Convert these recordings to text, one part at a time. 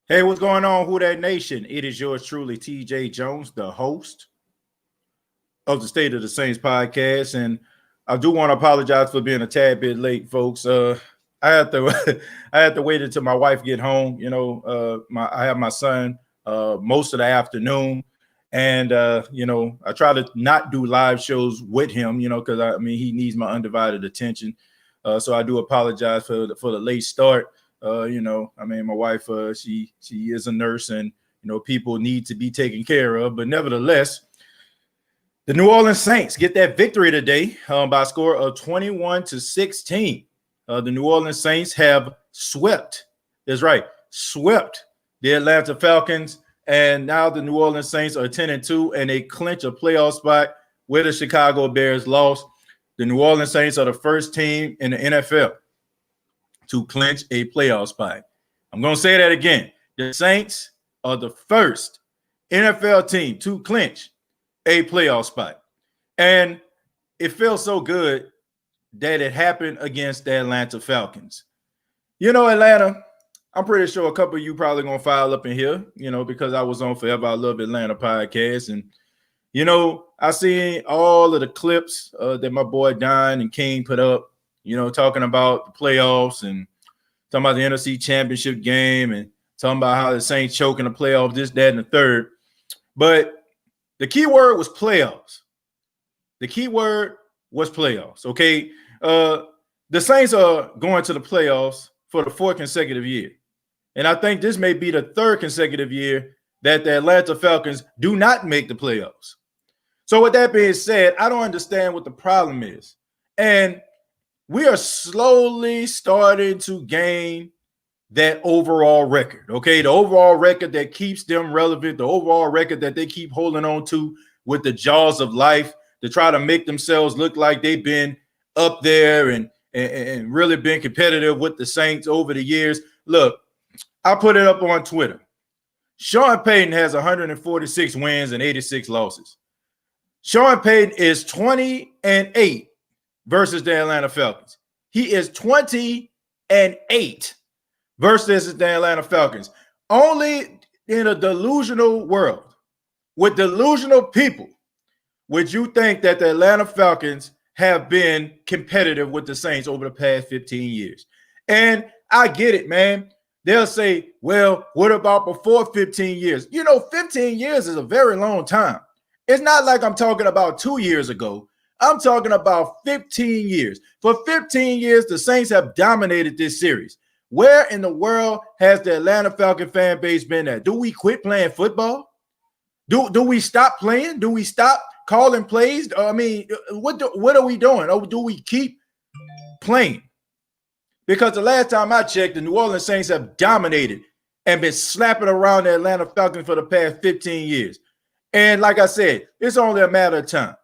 Hey, what's going on, Who That Nation? It is yours truly, TJ Jones, the host of the State of the Saints podcast. And I do want to apologize for being a tad bit late, folks. I had to I had to wait until my wife get home. I have my son most of the afternoon. And I try to not do live shows with him, because he needs my undivided attention. So I do apologize for the late start. My wife, she is a nurse, and people need to be taken care of. But nevertheless, the New Orleans Saints get that victory today by a score of 21-16. The New Orleans Saints have swept. That's right, swept the Atlanta Falcons, and now the New Orleans Saints are 10-2, and they clinch a playoff spot where the Chicago Bears lost. The New Orleans Saints are the first team in the NFL to clinch a playoff spot. I'm going to say that again. The Saints are the first NFL team to clinch a playoff spot. And it feels so good that it happened against the Atlanta Falcons. Atlanta, I'm pretty sure a couple of you probably going to file up in here, because I was on Forever I Love Atlanta podcast. And, I seen all of the clips that my boy Don and King put up, talking about the playoffs and talking about the NFC Championship game and talking about how the Saints choking the playoffs, this, that, and the third. But the key word was playoffs. The key word was playoffs, okay? The Saints are going to the playoffs for the fourth consecutive year. And I think this may be the third consecutive year that the Atlanta Falcons do not make the playoffs. So with that being said, I don't understand what the problem is. And we are slowly starting to gain that overall record, okay? The overall record that keeps them relevant, the overall record that they keep holding on to with the jaws of life to try to make themselves look like they've been up there and really been competitive with the Saints over the years. Look, I put it up on Twitter. Sean Payton has 146 wins and 86 losses. Sean Payton is 20-8 versus the Atlanta Falcons. He is 20-8 versus the Atlanta Falcons. Only in a delusional world with delusional people would you think that the Atlanta Falcons have been competitive with the Saints over the past 15 years. And I get it, man. They'll say, well, what about before 15 years? 15 years is a very long time. It's not like I'm talking about 2 years ago. I'm talking about 15 years. For 15 years, the Saints have dominated this series. Where in the world has the Atlanta Falcon fan base been at? Do we quit playing football? Do we stop playing? Do we stop calling plays? What are we doing? Or do we keep playing? Because the last time I checked, the New Orleans Saints have dominated and been slapping around the Atlanta Falcons for the past 15 years. And like I said, it's only a matter of time.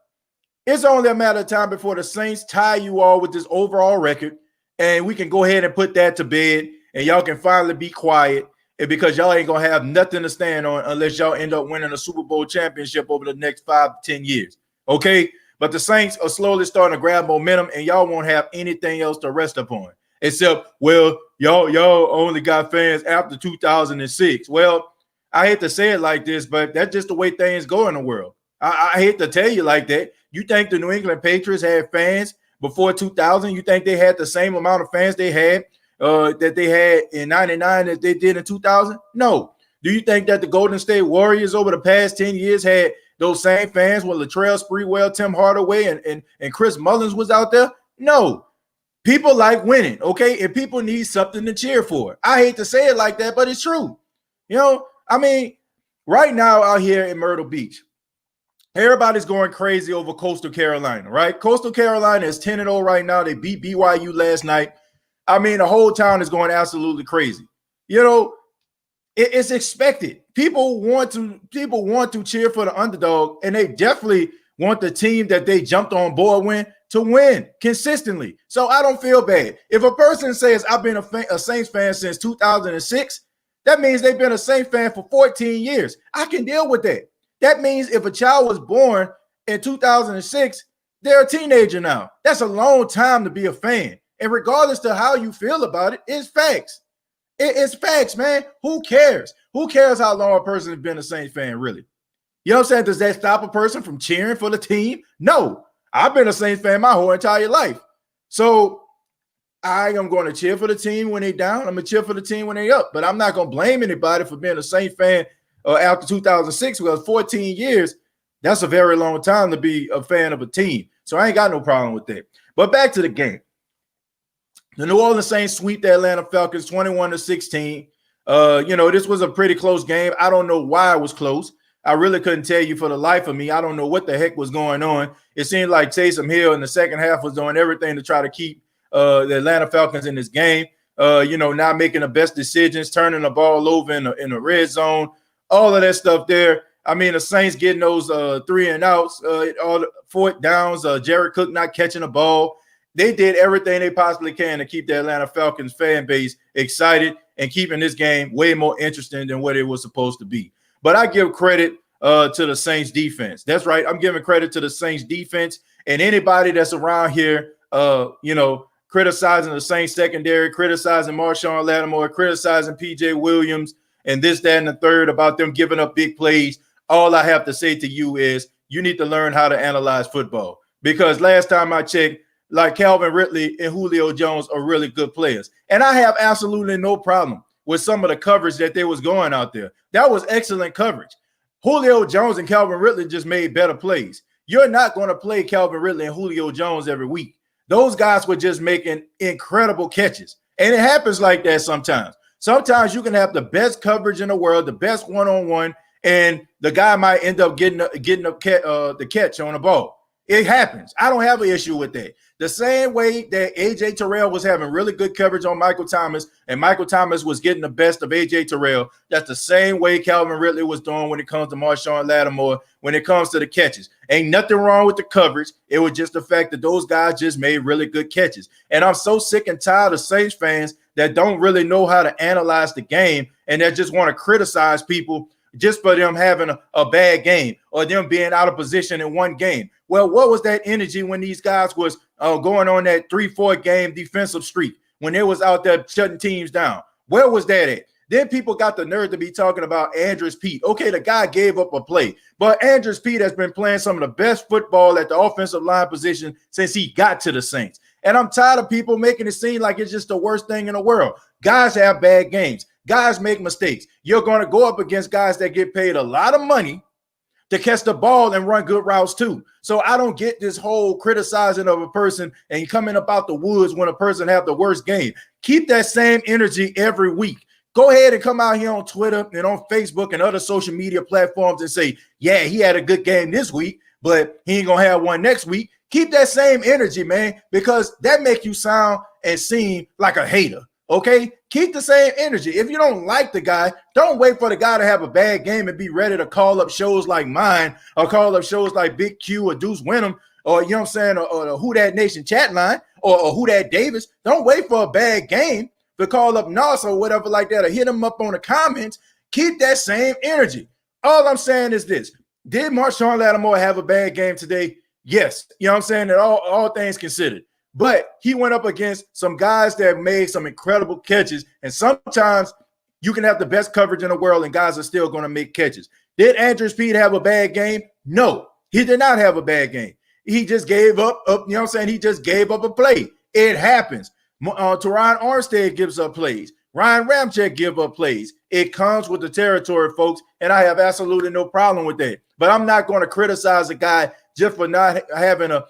It's only a matter of time before the Saints tie you all with this overall record, and we can go ahead and put that to bed, and y'all can finally be quiet, and because y'all ain't going to have nothing to stand on unless y'all end up winning a Super Bowl championship over the next 5 to 10 years, okay? But the Saints are slowly starting to grab momentum, and y'all won't have anything else to rest upon, except, well, y'all only got fans after 2006. Well, I hate to say it like this, but that's just the way things go in the world. I hate to tell you like that. You think the New England Patriots had fans before 2000? You think they had the same amount of fans they had that they had in 99 as they did in 2000? No. Do you think that the Golden State Warriors over the past 10 years had those same fans when Latrell Sprewell, Tim Hardaway, and Chris Mullins was out there? No. People like winning, okay? And people need something to cheer for. I hate to say it like that, but it's true. Right now out here in Myrtle Beach, everybody's going crazy over Coastal Carolina, right? Coastal Carolina is 10-0 right now. They beat BYU last night. The whole town is going absolutely crazy. It's expected. People want to cheer for the underdog, and they definitely want the team that they jumped on board to win consistently. So I don't feel bad. If a person says I've been a Saints fan since 2006, that means they've been a Saints fan for 14 years. I can deal with that. That means if a child was born in 2006, they're a teenager now. That's a long time to be a fan. And regardless to how you feel about it, it's facts. It's facts, man. Who cares? Who cares how long a person has been a Saints fan, really? You know what I'm saying? Does that stop a person from cheering for the team? No. I've been a Saints fan my whole entire life. So I am going to cheer for the team when they're down. I'm going to cheer for the team when they're up. But I'm not going to blame anybody for being a Saints fan after 2006, because 14 years, that's a very long time to be a fan of a team. So I ain't got no problem with that. But back to the game. The New Orleans Saints sweep the Atlanta Falcons 21-16. This was a pretty close game. I don't know why it was close. I really couldn't tell you for the life of me. I don't know what the heck was going on. It seemed like Taysom Hill in the second half was doing everything to try to keep the Atlanta Falcons in this game. Not making the best decisions, turning the ball over in the red zone, all of that stuff there. I mean, the Saints getting those 3 and outs, all the 4th downs, Jared Cook not catching the ball. They did everything they possibly can to keep the Atlanta Falcons fan base excited and keeping this game way more interesting than what it was supposed to be. But I give credit to the Saints defense. That's right. I'm giving credit to the Saints defense, and anybody that's around here, criticizing the Saints secondary, criticizing Marshawn Lattimore, criticizing P.J. Williams, and this, that, and the third about them giving up big plays. All I have to say to you is you need to learn how to analyze football, because last time I checked, like Calvin Ridley and Julio Jones are really good players. And I have absolutely no problem with some of the coverage that they was going out there. That was excellent coverage. Julio Jones and Calvin Ridley just made better plays. You're not going to play Calvin Ridley and Julio Jones every week. Those guys were just making incredible catches. And it happens like that sometimes. Sometimes you can have the best coverage in the world, the best one-on-one, and the guy might end up getting the catch on the ball. It happens. I don't have an issue with that. The same way that A.J. Terrell was having really good coverage on Michael Thomas, and Michael Thomas was getting the best of A.J. Terrell, that's the same way Calvin Ridley was doing when it comes to Marshawn Lattimore, when it comes to the catches. Ain't nothing wrong with the coverage. It was just the fact that those guys just made really good catches. And I'm so sick and tired of Saints fans that don't really know how to analyze the game and that just want to criticize people just for them having a bad game or them being out of position in one game. Well, what was that energy when these guys was going on that 3-4 game defensive streak, when they was out there shutting teams down? Where was that at? Then people got the nerve to be talking about Andrews Pete. Okay, the guy gave up a play, but Andrews Pete has been playing some of the best football at the offensive line position since he got to the Saints. And I'm tired of people making it seem like it's just the worst thing in the world. Guys have bad games. Guys make mistakes. You're going to go up against guys that get paid a lot of money to catch the ball and run good routes too. So I don't get this whole criticizing of a person and coming about the woods when a person have the worst game. Keep that same energy every week. Go ahead and come out here on Twitter and on Facebook and other social media platforms and say, yeah, he had a good game this week, but he ain't going to have one next week. Keep that same energy, man, because that makes you sound and seem like a hater. Okay, keep the same energy. If you don't like the guy, don't wait for the guy to have a bad game and be ready to call up shows like mine or call up shows like Big Q or Deuce Winham or, you know what I'm saying, or the Who Dat Nation chat line or Who Dat Davis. Don't wait for a bad game to call up Nas or whatever like that or hit him up on the comments. Keep that same energy. All I'm saying is this. Did Marshawn Lattimore have a bad game today? Yes. You know what I'm saying? That all things considered. But he went up against some guys that made some incredible catches. And sometimes you can have the best coverage in the world and guys are still going to make catches. Did Andrews Pete have a bad game? No, he did not have a bad game. He just gave up, you know what I'm saying? He just gave up a play. It happens. Teron Armstead gives up plays. Ryan Ramczyk give up plays. It comes with the territory, folks, and I have absolutely no problem with that. But I'm not going to criticize a guy just for not having a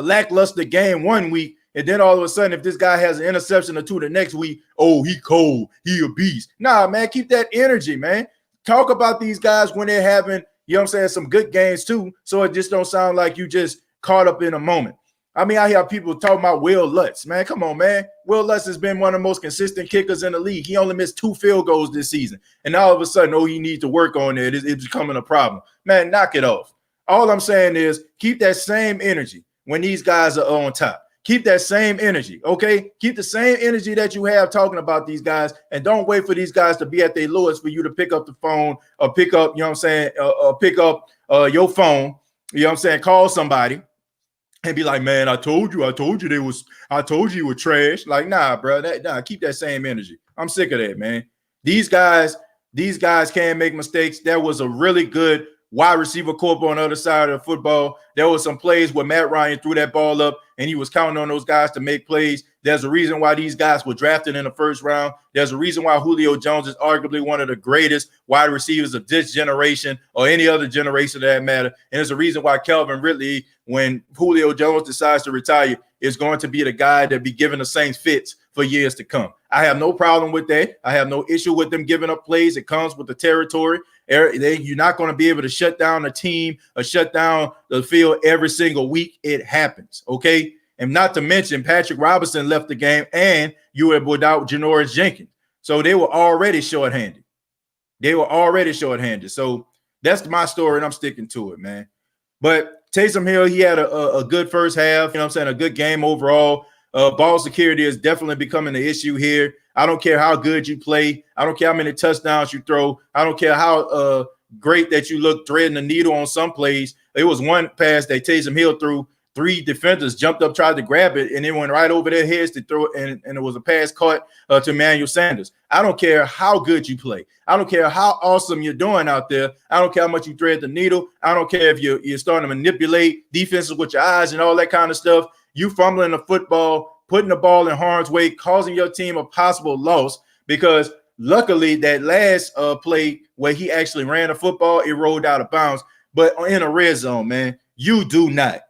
lackluster game one week, and then all of a sudden, if this guy has an interception or two the next week, oh, he cold, he a beast. Nah, man, keep that energy, man. Talk about these guys when they're having, you know what I'm saying, some good games too, so it just don't sound like you just caught up in a moment. I mean, I hear people talking about Will Lutz, man. Come on, man. Will Lutz has been one of the most consistent kickers in the league. He only missed 2 field goals this season, and all of a sudden, oh, he needs to work on it. It's becoming a problem. Man, knock it off. All I'm saying is keep that same energy when these guys are on top. Keep that same energy, okay? Keep the same energy that you have talking about these guys, and don't wait for these guys to be at their lowest for you to pick up the phone or pick up, you know what I'm saying, pick up your phone, you know what I'm saying, call somebody and be like, man, I told you you were trash. Like, nah, bro, keep that same energy. I'm sick of that, man. These guys can make mistakes. There was a really good wide receiver corp on the other side of the football. There was some plays where Matt Ryan threw that ball up and he was counting on those guys to make plays. There's a reason why these guys were drafted in the first round. There's a reason why Julio Jones is arguably one of the greatest wide receivers of this generation or any other generation for that matter. And there's a reason why Calvin Ridley, when Julio Jones decides to retire, is going to be the guy that be giving the Saints fits for years to come. I have no problem with that. I have no issue with them giving up plays. It comes with the territory. You're not going to be able to shut down a team or shut down the field every single week. It happens, okay? And not to mention Patrick Robinson left the game and you were without Janoris Jenkins. So they were already shorthanded. So that's my story, and I'm sticking to it, man. But Taysom Hill, he had a good first half, you know what I'm saying, a good game overall. Ball security is definitely becoming an issue here. I don't care how good you play. I don't care how many touchdowns you throw. I don't care how great that you look threading the needle on some plays. It was one pass that Taysom Hill threw. 3 defenders jumped up, tried to grab it, and it went right over their heads to throw it, and it was a pass caught to Emmanuel Sanders. I don't care how good you play. I don't care how awesome you're doing out there. I don't care how much you thread the needle. I don't care if you're starting to manipulate defenses with your eyes and all that kind of stuff. You fumbling the football, putting the ball in harm's way, causing your team a possible loss because luckily that last play where he actually ran the football, it rolled out of bounds. But in a red zone, man, you do not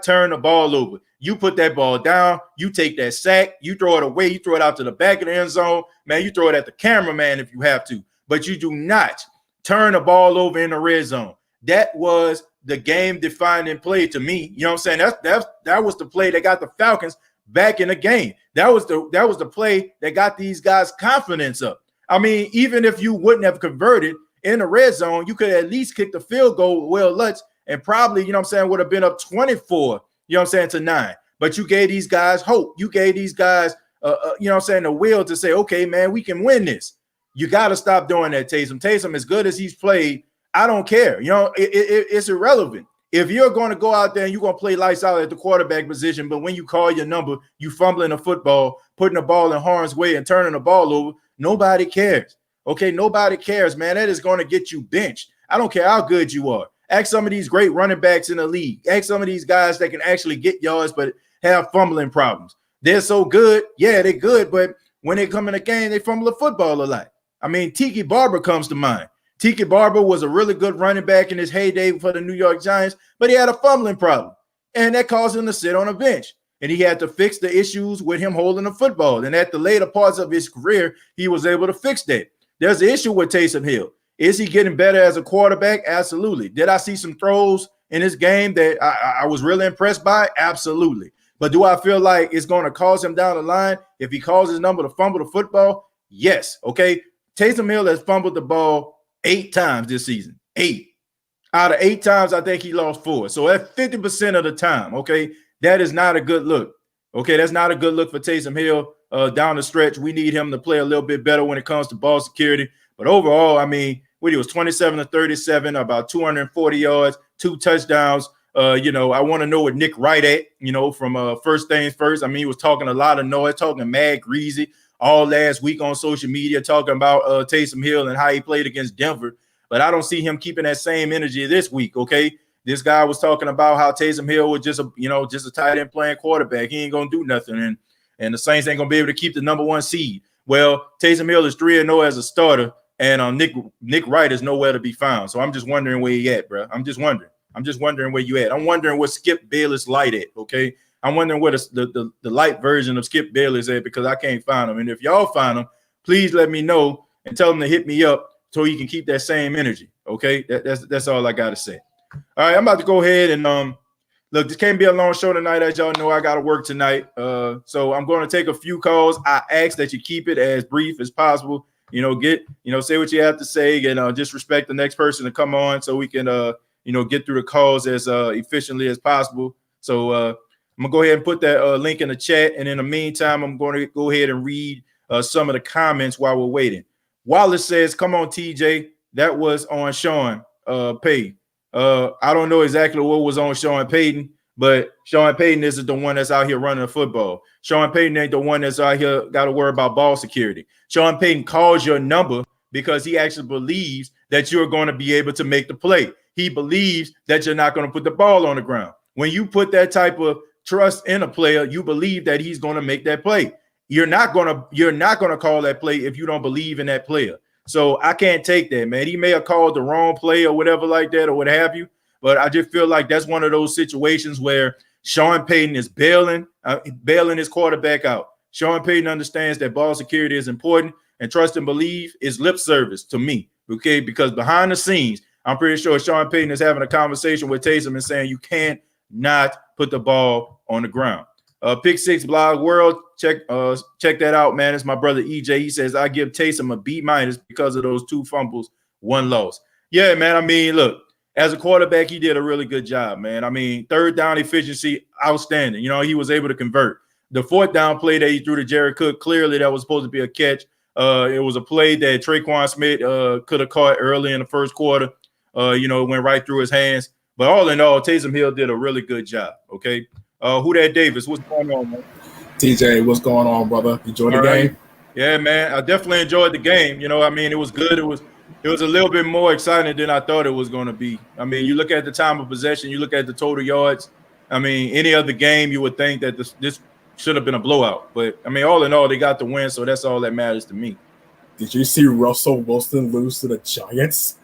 turn the ball over. You put that ball down, you take that sack, you throw it away, you throw it out to the back of the end zone. Man, you throw it at the cameraman if you have to, but you do not turn the ball over in the red zone. That was the game-defining play to me. You know what I'm saying? That was the play that got the Falcons back in the game. That was the play that got these guys' confidence up. I mean, even if you wouldn't have converted in the red zone, you could at least kick the field goal with Will Lutz and probably, you know what I'm saying, would have been up 24, you know what I'm saying, to 9. But you gave these guys hope. You gave these guys, you know what I'm saying, the will to say, okay, man, we can win this. You got to stop doing that, Taysom. Taysom, as good as he's played, I don't care. You know, it's irrelevant. If you're going to go out there and you're going to play lights out at the quarterback position, but when you call your number, you fumbling the football, putting the ball in harm's way and turning the ball over, nobody cares. Okay, nobody cares, man. That is going to get you benched. I don't care how good you are. Ask some of these great running backs in the league. Ask some of these guys that can actually get yards but have fumbling problems. They're so good. Yeah, they're good, but when they come in the game, they fumble the football a lot. I mean, Tiki Barber comes to mind. Tiki Barber was a really good running back in his heyday for the New York Giants, but he had a fumbling problem, and that caused him to sit on a bench. And he had to fix the issues with him holding the football. And at the later parts of his career, he was able to fix that. There's an issue with Taysom Hill. Is he getting better as a quarterback? Absolutely. Did I see some throws in this game that I was really impressed by? Absolutely. But do I feel like it's going to cause him down the line if he calls his number to fumble the football? Yes. Okay. Taysom Hill has fumbled the ball 8 times this season. 8. Out of 8 times, I think he lost 4. So that's 50% of the time. Okay. That is not a good look. Okay. That's not a good look for Taysom Hill down the stretch. We need him to play a little bit better when it comes to ball security. But overall, I mean, he was 27 to 37, about 240 yards, 2 touchdowns. You know, I want to know what Nick Wright at, you know, from First Things First. I mean, he was talking a lot of noise, talking mad greasy all last week on social media, talking about Taysom Hill and how he played against Denver. But I don't see him keeping that same energy this week, okay? This guy was talking about how Taysom Hill was just a tight end playing quarterback. He ain't going to do nothing, and the Saints ain't going to be able to keep the number 1 seed. Well, Taysom Hill is 3-0 as a starter. And Nick Wright is nowhere to be found. So I'm just wondering where he at, bro. I'm just wondering where you at. I'm wondering where Skip Bayless light at, okay? I'm wondering where the light version of Skip Bayless at because I can't find him. And if y'all find him, please let me know and tell him to hit me up so he can keep that same energy, okay? That's all I got to say. All right, I'm about to go ahead and look, this can't be a long show tonight. As y'all know, I got to work tonight. So I'm going to take a few calls. I ask that you keep it as brief as possible. You know, say what you have to say and just respect the next person to come on so we can, get through the calls as efficiently as possible. So I'm going to go ahead and put that link in the chat. And in the meantime, I'm going to go ahead and read some of the comments while we're waiting. Wallace says, come on, TJ. That was on Sean Payton. I don't know exactly what was on Sean Payton, But Sean Payton isn't the one that's out here running the football. Sean Payton ain't the one that's out here got to worry about ball security. Sean Payton calls your number because he actually believes that you're going to be able to make the play. He believes that you're not going to put the ball on the ground. When you put that type of trust in a player, you believe that he's going to make that play. You're not going to call that play if you don't believe in that player. So I can't take that, man. He may have called the wrong play or whatever like that or what have you, but I just feel like that's one of those situations where Sean Payton is bailing his quarterback out. Sean Payton understands that ball security is important, and trust and believe is lip service to me, okay? Because behind the scenes, I'm pretty sure Sean Payton is having a conversation with Taysom and saying you can't not put the ball on the ground. Pick Six Blog World, check that out, man. It's my brother EJ. He says I give Taysom a B- because of those 2 fumbles, 1 loss. Yeah, man. I mean, look, as a quarterback, he did a really good job, man. I mean, 3rd down efficiency, outstanding. You know, he was able to convert. The 4th down play that he threw to Jared Cook, clearly that was supposed to be a catch. It was a play that Traquan Smith could have caught early in the first quarter. It went right through his hands. But all in all, Taysom Hill did a really good job, okay? Who that Davis? What's going on, man? TJ, what's going on, brother? Enjoy the game? Yeah, man. I definitely enjoyed the game. You know, I mean, it was good. It was a little bit more exciting than I thought it was going to be. I mean, you look at the time of possession, you look at the total yards. I mean, any other game, you would think that this should have been a blowout. But, I mean, all in all, they got the win, so that's all that matters to me. Did you see Russell Wilson lose to the Giants?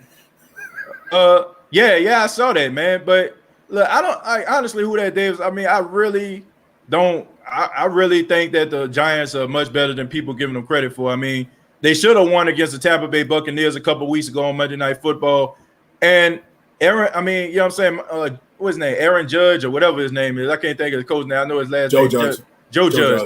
Yeah, I saw that, man. But look, I honestly, who that Davis? I mean, I really don't. I really think that the Giants are much better than people giving them credit for. I mean, they should have won against the Tampa Bay Buccaneers a couple weeks ago on Monday Night Football. And Aaron, I mean, you know what I'm saying? What's his name? Aaron Judge or whatever his name is. I can't think of the coach now. I know his last name. Joe Judge.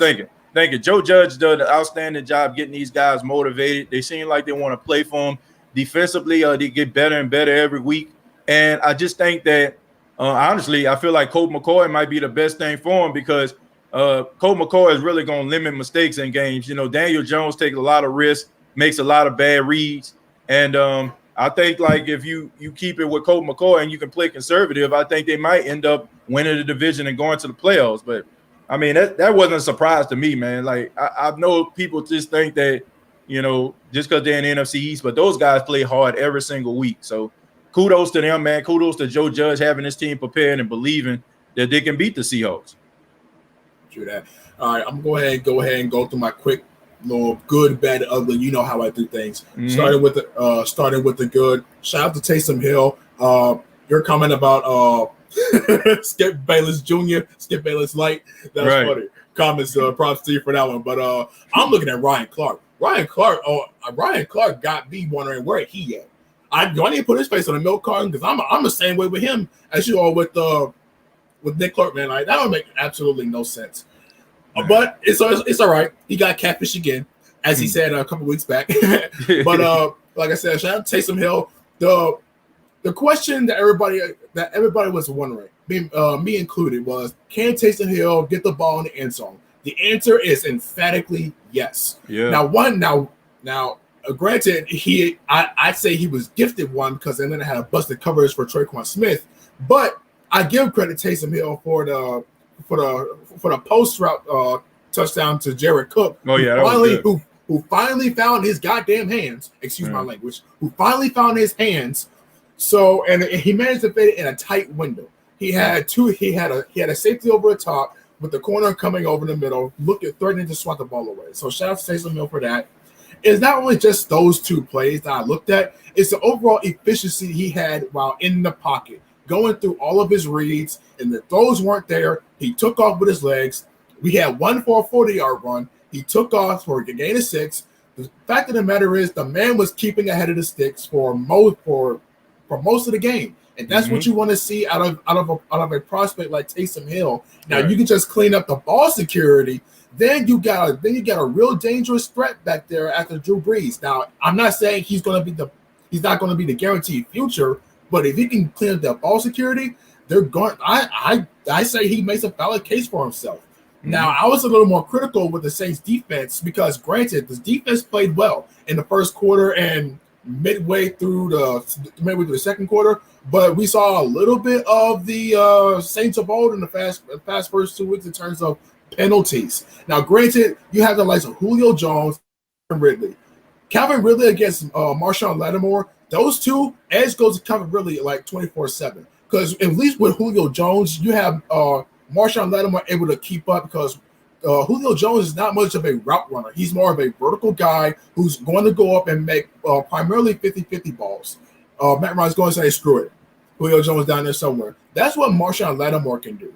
Thank you. Joe Judge did an outstanding job getting these guys motivated. They seem like they want to play for him. Defensively, they get better and better every week. And I just think that, honestly, I feel like Colt McCoy might be the best thing for him because Colt McCoy is really going to limit mistakes in games. You know, Daniel Jones takes a lot of risks, makes a lot of bad reads. And I think, like, if you keep it with Colt McCoy and you can play conservative, I think they might end up winning the division and going to the playoffs. But, I mean, that wasn't a surprise to me, man. Like, I know people just think that, you know, just because they're in the NFC East, but those guys play hard every single week. So, kudos to them, man. Kudos to Joe Judge having his team prepared and believing that they can beat the Seahawks. True that. All right, I'm going to go ahead and go through my quick little good, bad, ugly. You know how I do things. Mm-hmm. Starting with the good. Shout out to Taysom Hill. Your comment about Skip Bayless Jr., Skip Bayless Light. That was funny. Comments, props to you for that one. But I'm looking at Ryan Clark. Ryan Clark got me wondering where he at. Do I need to put his face on a milk carton? Because I'm the same way with him as you are with Nick Clark, man. Like, that don't make absolutely no sense. But it's all right. He got catfish again, as he said a couple weeks back. But like I said, shout out to Taysom Hill. The question that everybody was wondering, me included, was can Taysom Hill get the ball in the end zone? The answer is emphatically yes. Yeah. Now. Granted, I'd say he was gifted one because they didn't have busted coverage for Traquan Smith, but I give credit to Taysom Hill for the post route touchdown to Jared Cook. Oh yeah, who finally found his goddamn hands. Excuse my language. Who finally found his hands. So and he managed to fit it in a tight window. He had a safety over the top with the corner coming over the middle, threatening to swat the ball away. So shout out to Taysom Hill for that. It's not only just those 2 plays that I looked at, it's the overall efficiency he had while in the pocket, going through all of his reads, and the throws weren't there. He took off with his legs. We had one for a 40-yard run. He took off for a gain of 6. The fact of the matter is the man was keeping ahead of the sticks for most of the game. And that's what you want to see out of a prospect like Taysom Hill. Now you can just clean up the ball security. Then you got a real dangerous threat back there after Drew Brees. Now, I'm not saying he's not going to be the guaranteed future, but if he can clean up that ball security, they're going. I say he makes a valid case for himself. Mm-hmm. Now, I was a little more critical with the Saints defense because, granted, the defense played well in the first quarter and midway through the second quarter, but we saw a little bit of the Saints of old in the fast first 2 weeks in terms of penalties. Now, granted, you have the likes of Julio Jones and Ridley. Calvin Ridley against Marshawn Lattimore, those two, edge goes to Calvin Ridley like 24/7. Because at least with Julio Jones, you have Marshawn Lattimore able to keep up because Julio Jones is not much of a route runner. He's more of a vertical guy who's going to go up and make primarily 50-50 balls. Matt Ryan's going to say, screw it. Julio Jones down there somewhere. That's what Marshawn Lattimore can do.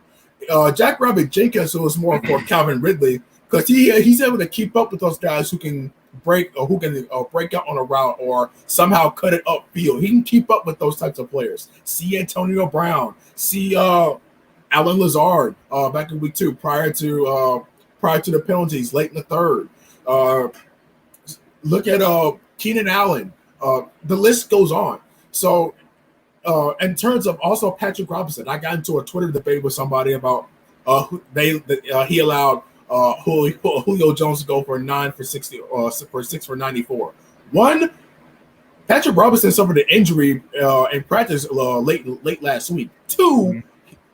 Jack Rabbit Jenkins was more for Calvin Ridley because he's able to keep up with those guys who can break out on a route or somehow cut it upfield. He can keep up with those types of players. See Antonio Brown. See Alan Lazard back in week 2 prior to the penalties late in the third. Look at Keenan Allen. The list goes on. So in terms of also Patrick Robinson, I got into a Twitter debate with somebody about he allowed Julio Jones to go for 9 for 60 for 6 for 94. One, Patrick Robinson suffered an injury in practice late last week. Two,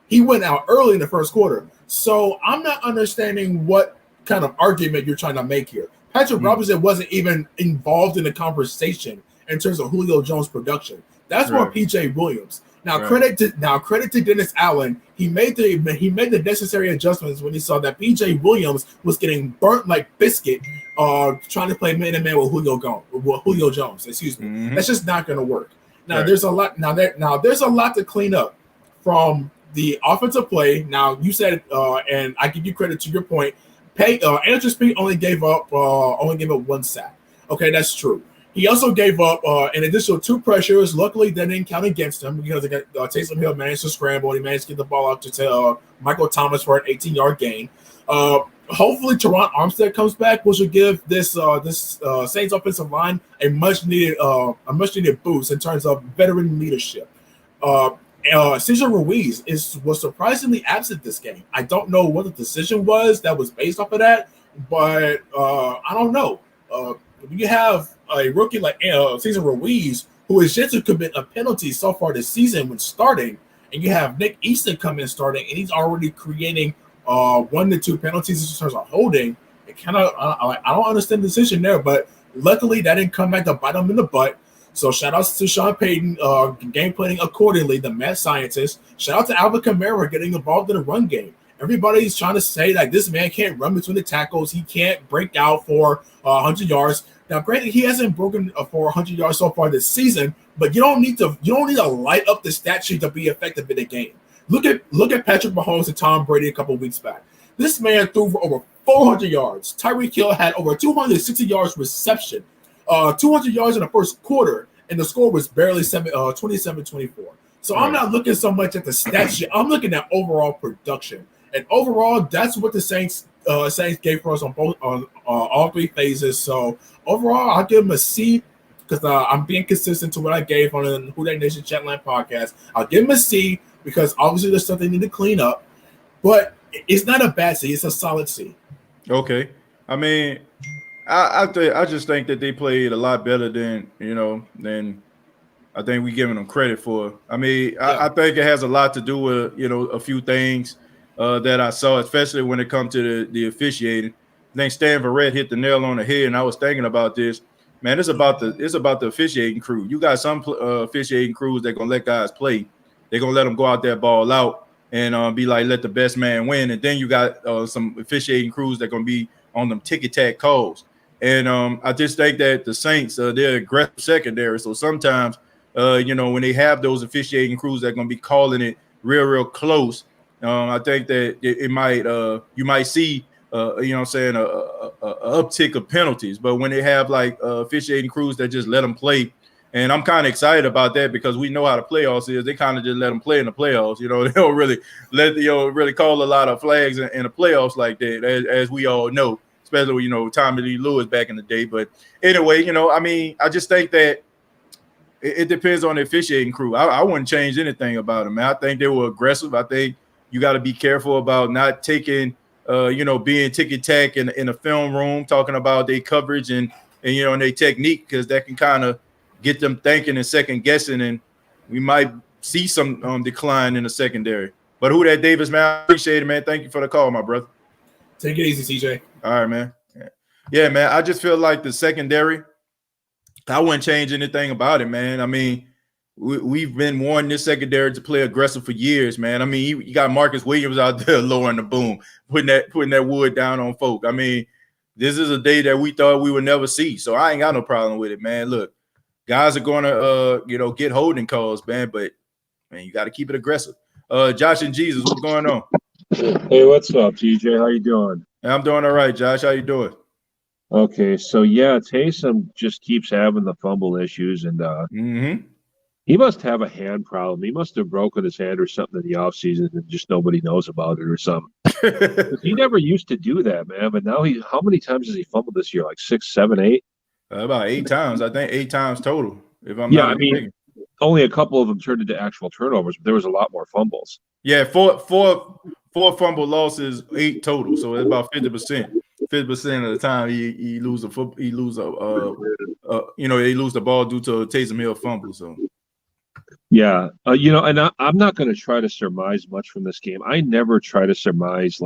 he went out early in the first quarter. So I'm not understanding what kind of argument you're trying to make here. Patrick Robinson wasn't even involved in the conversation in terms of Julio Jones' production. That's more PJ Williams. Now, credit to Dennis Allen. He made the necessary adjustments when he saw that PJ Williams was getting burnt like biscuit, trying to play man-to-man with Julio Jones. Excuse me. That's just not going to work. Now, there's a lot. There's a lot to clean up from the offensive play. Now, you said, and I give you credit to your point. Andrew Speed only gave up 1 sack. Okay, that's true. He also gave up an additional 2 pressures. Luckily, that didn't count against him because Taysom Hill managed to scramble and he managed to get the ball out to Michael Thomas for an 18-yard gain. Hopefully, Teron Armstead comes back, which will give this Saints offensive line a much needed boost in terms of veteran leadership. Cesar Ruiz was surprisingly absent this game. I don't know what the decision was that was based off of that, but I don't know. You have a rookie like Cesar Ruiz, who is yet to commit a penalty so far this season when starting, and you have Nick Easton come in starting, and he's already creating 1 to 2 penalties in terms of holding. It kind of I don't understand the decision there, but luckily that didn't come back to bite him in the butt. So shout outs to Sean Payton, game planning accordingly, the mad scientist. Shout out to Alvin Kamara getting involved in the run game. Everybody's trying to say that this man can't run between the tackles. He can't break out for 100 yards. Now, granted, he hasn't broken for 100 yards so far this season, but you don't need to light up the stat sheet to be effective in the game. Look at Patrick Mahomes and Tom Brady a couple of weeks back. This man threw for over 400 yards. Tyreek Hill had over 260 yards reception, 200 yards in the first quarter, and the score was barely 27-24. So I'm not looking so much at the stat sheet. I'm looking at overall production. And overall, that's what the Saints gave for us on all 3 phases. So overall, I'll give them a C because I'm being consistent to what I gave on the Who Dat Nation Chatline podcast. I'll give them a C because obviously there's stuff they need to clean up, but it's not a bad C. It's a solid C. Okay. I mean, I just think that they played a lot better than I think we giving them credit for. I mean, I think it has a lot to do with a few things that I saw, especially when it comes to the officiating. I think Stan Verrett hit the nail on the head, and I was thinking about this. Man, it's about the officiating crew. You got some officiating crews that gonna let guys play. They're gonna let them go out there, ball out, and be like, let the best man win. And then you got some officiating crews that gonna be on them ticky-tack calls. And I just think that the Saints, they're aggressive secondary. So sometimes, when they have those officiating crews that are gonna be calling it real close, I think that it might you might see a uptick of penalties. But when they have like officiating crews that just let them play, and I'm kind of excited about that because we know how the playoffs is. They kind of just let them play in the playoffs. They don't really really call a lot of flags in the playoffs like that, as we all know, especially Tommy Lee Lewis back in the day. But anyway, I just think that it depends on the officiating crew. I wouldn't change anything about them, man. I think they were aggressive. I think you got to be careful about not taking, being ticky-tack in a film room, talking about their coverage and their technique, because that can kind of get them thinking and second guessing, and we might see some decline in the secondary. But who that Davis, man? I appreciate it, man. Thank you for the call, my brother. Take it easy, CJ. All right, man. Yeah, man. I just feel like the secondary, I wouldn't change anything about it, man. I mean, we've been wanting this secondary to play aggressive for years, man. I mean, you got Marcus Williams out there lowering the boom, putting that wood down on folk. I mean, this is a day that we thought we would never see. So I ain't got no problem with it, man. Look, guys are going to, get holding calls, man. But, man, you got to keep it aggressive. Josh and Jesus, what's going on? Hey, what's up, TJ? How you doing? I'm doing all right, Josh. How you doing? Okay, so yeah, Taysom just keeps having the fumble issues, and he must have a hand problem. He must have broken his hand or something in the offseason, and just nobody knows about it or something. He never used to do that, man. But now how many times has he fumbled this year? Like 6, 7, 8? About 8 times. I think 8 times total. If I'm not mistaken. I mean, only a couple of them turned into actual turnovers, but there was a lot more fumbles. Yeah, four fumble losses, 8 total. So it's about 50%. 50% of the time he lose the ball due to a Taysom Hill fumble. So yeah, and I'm not going to try to surmise much from this game. I never try to surmise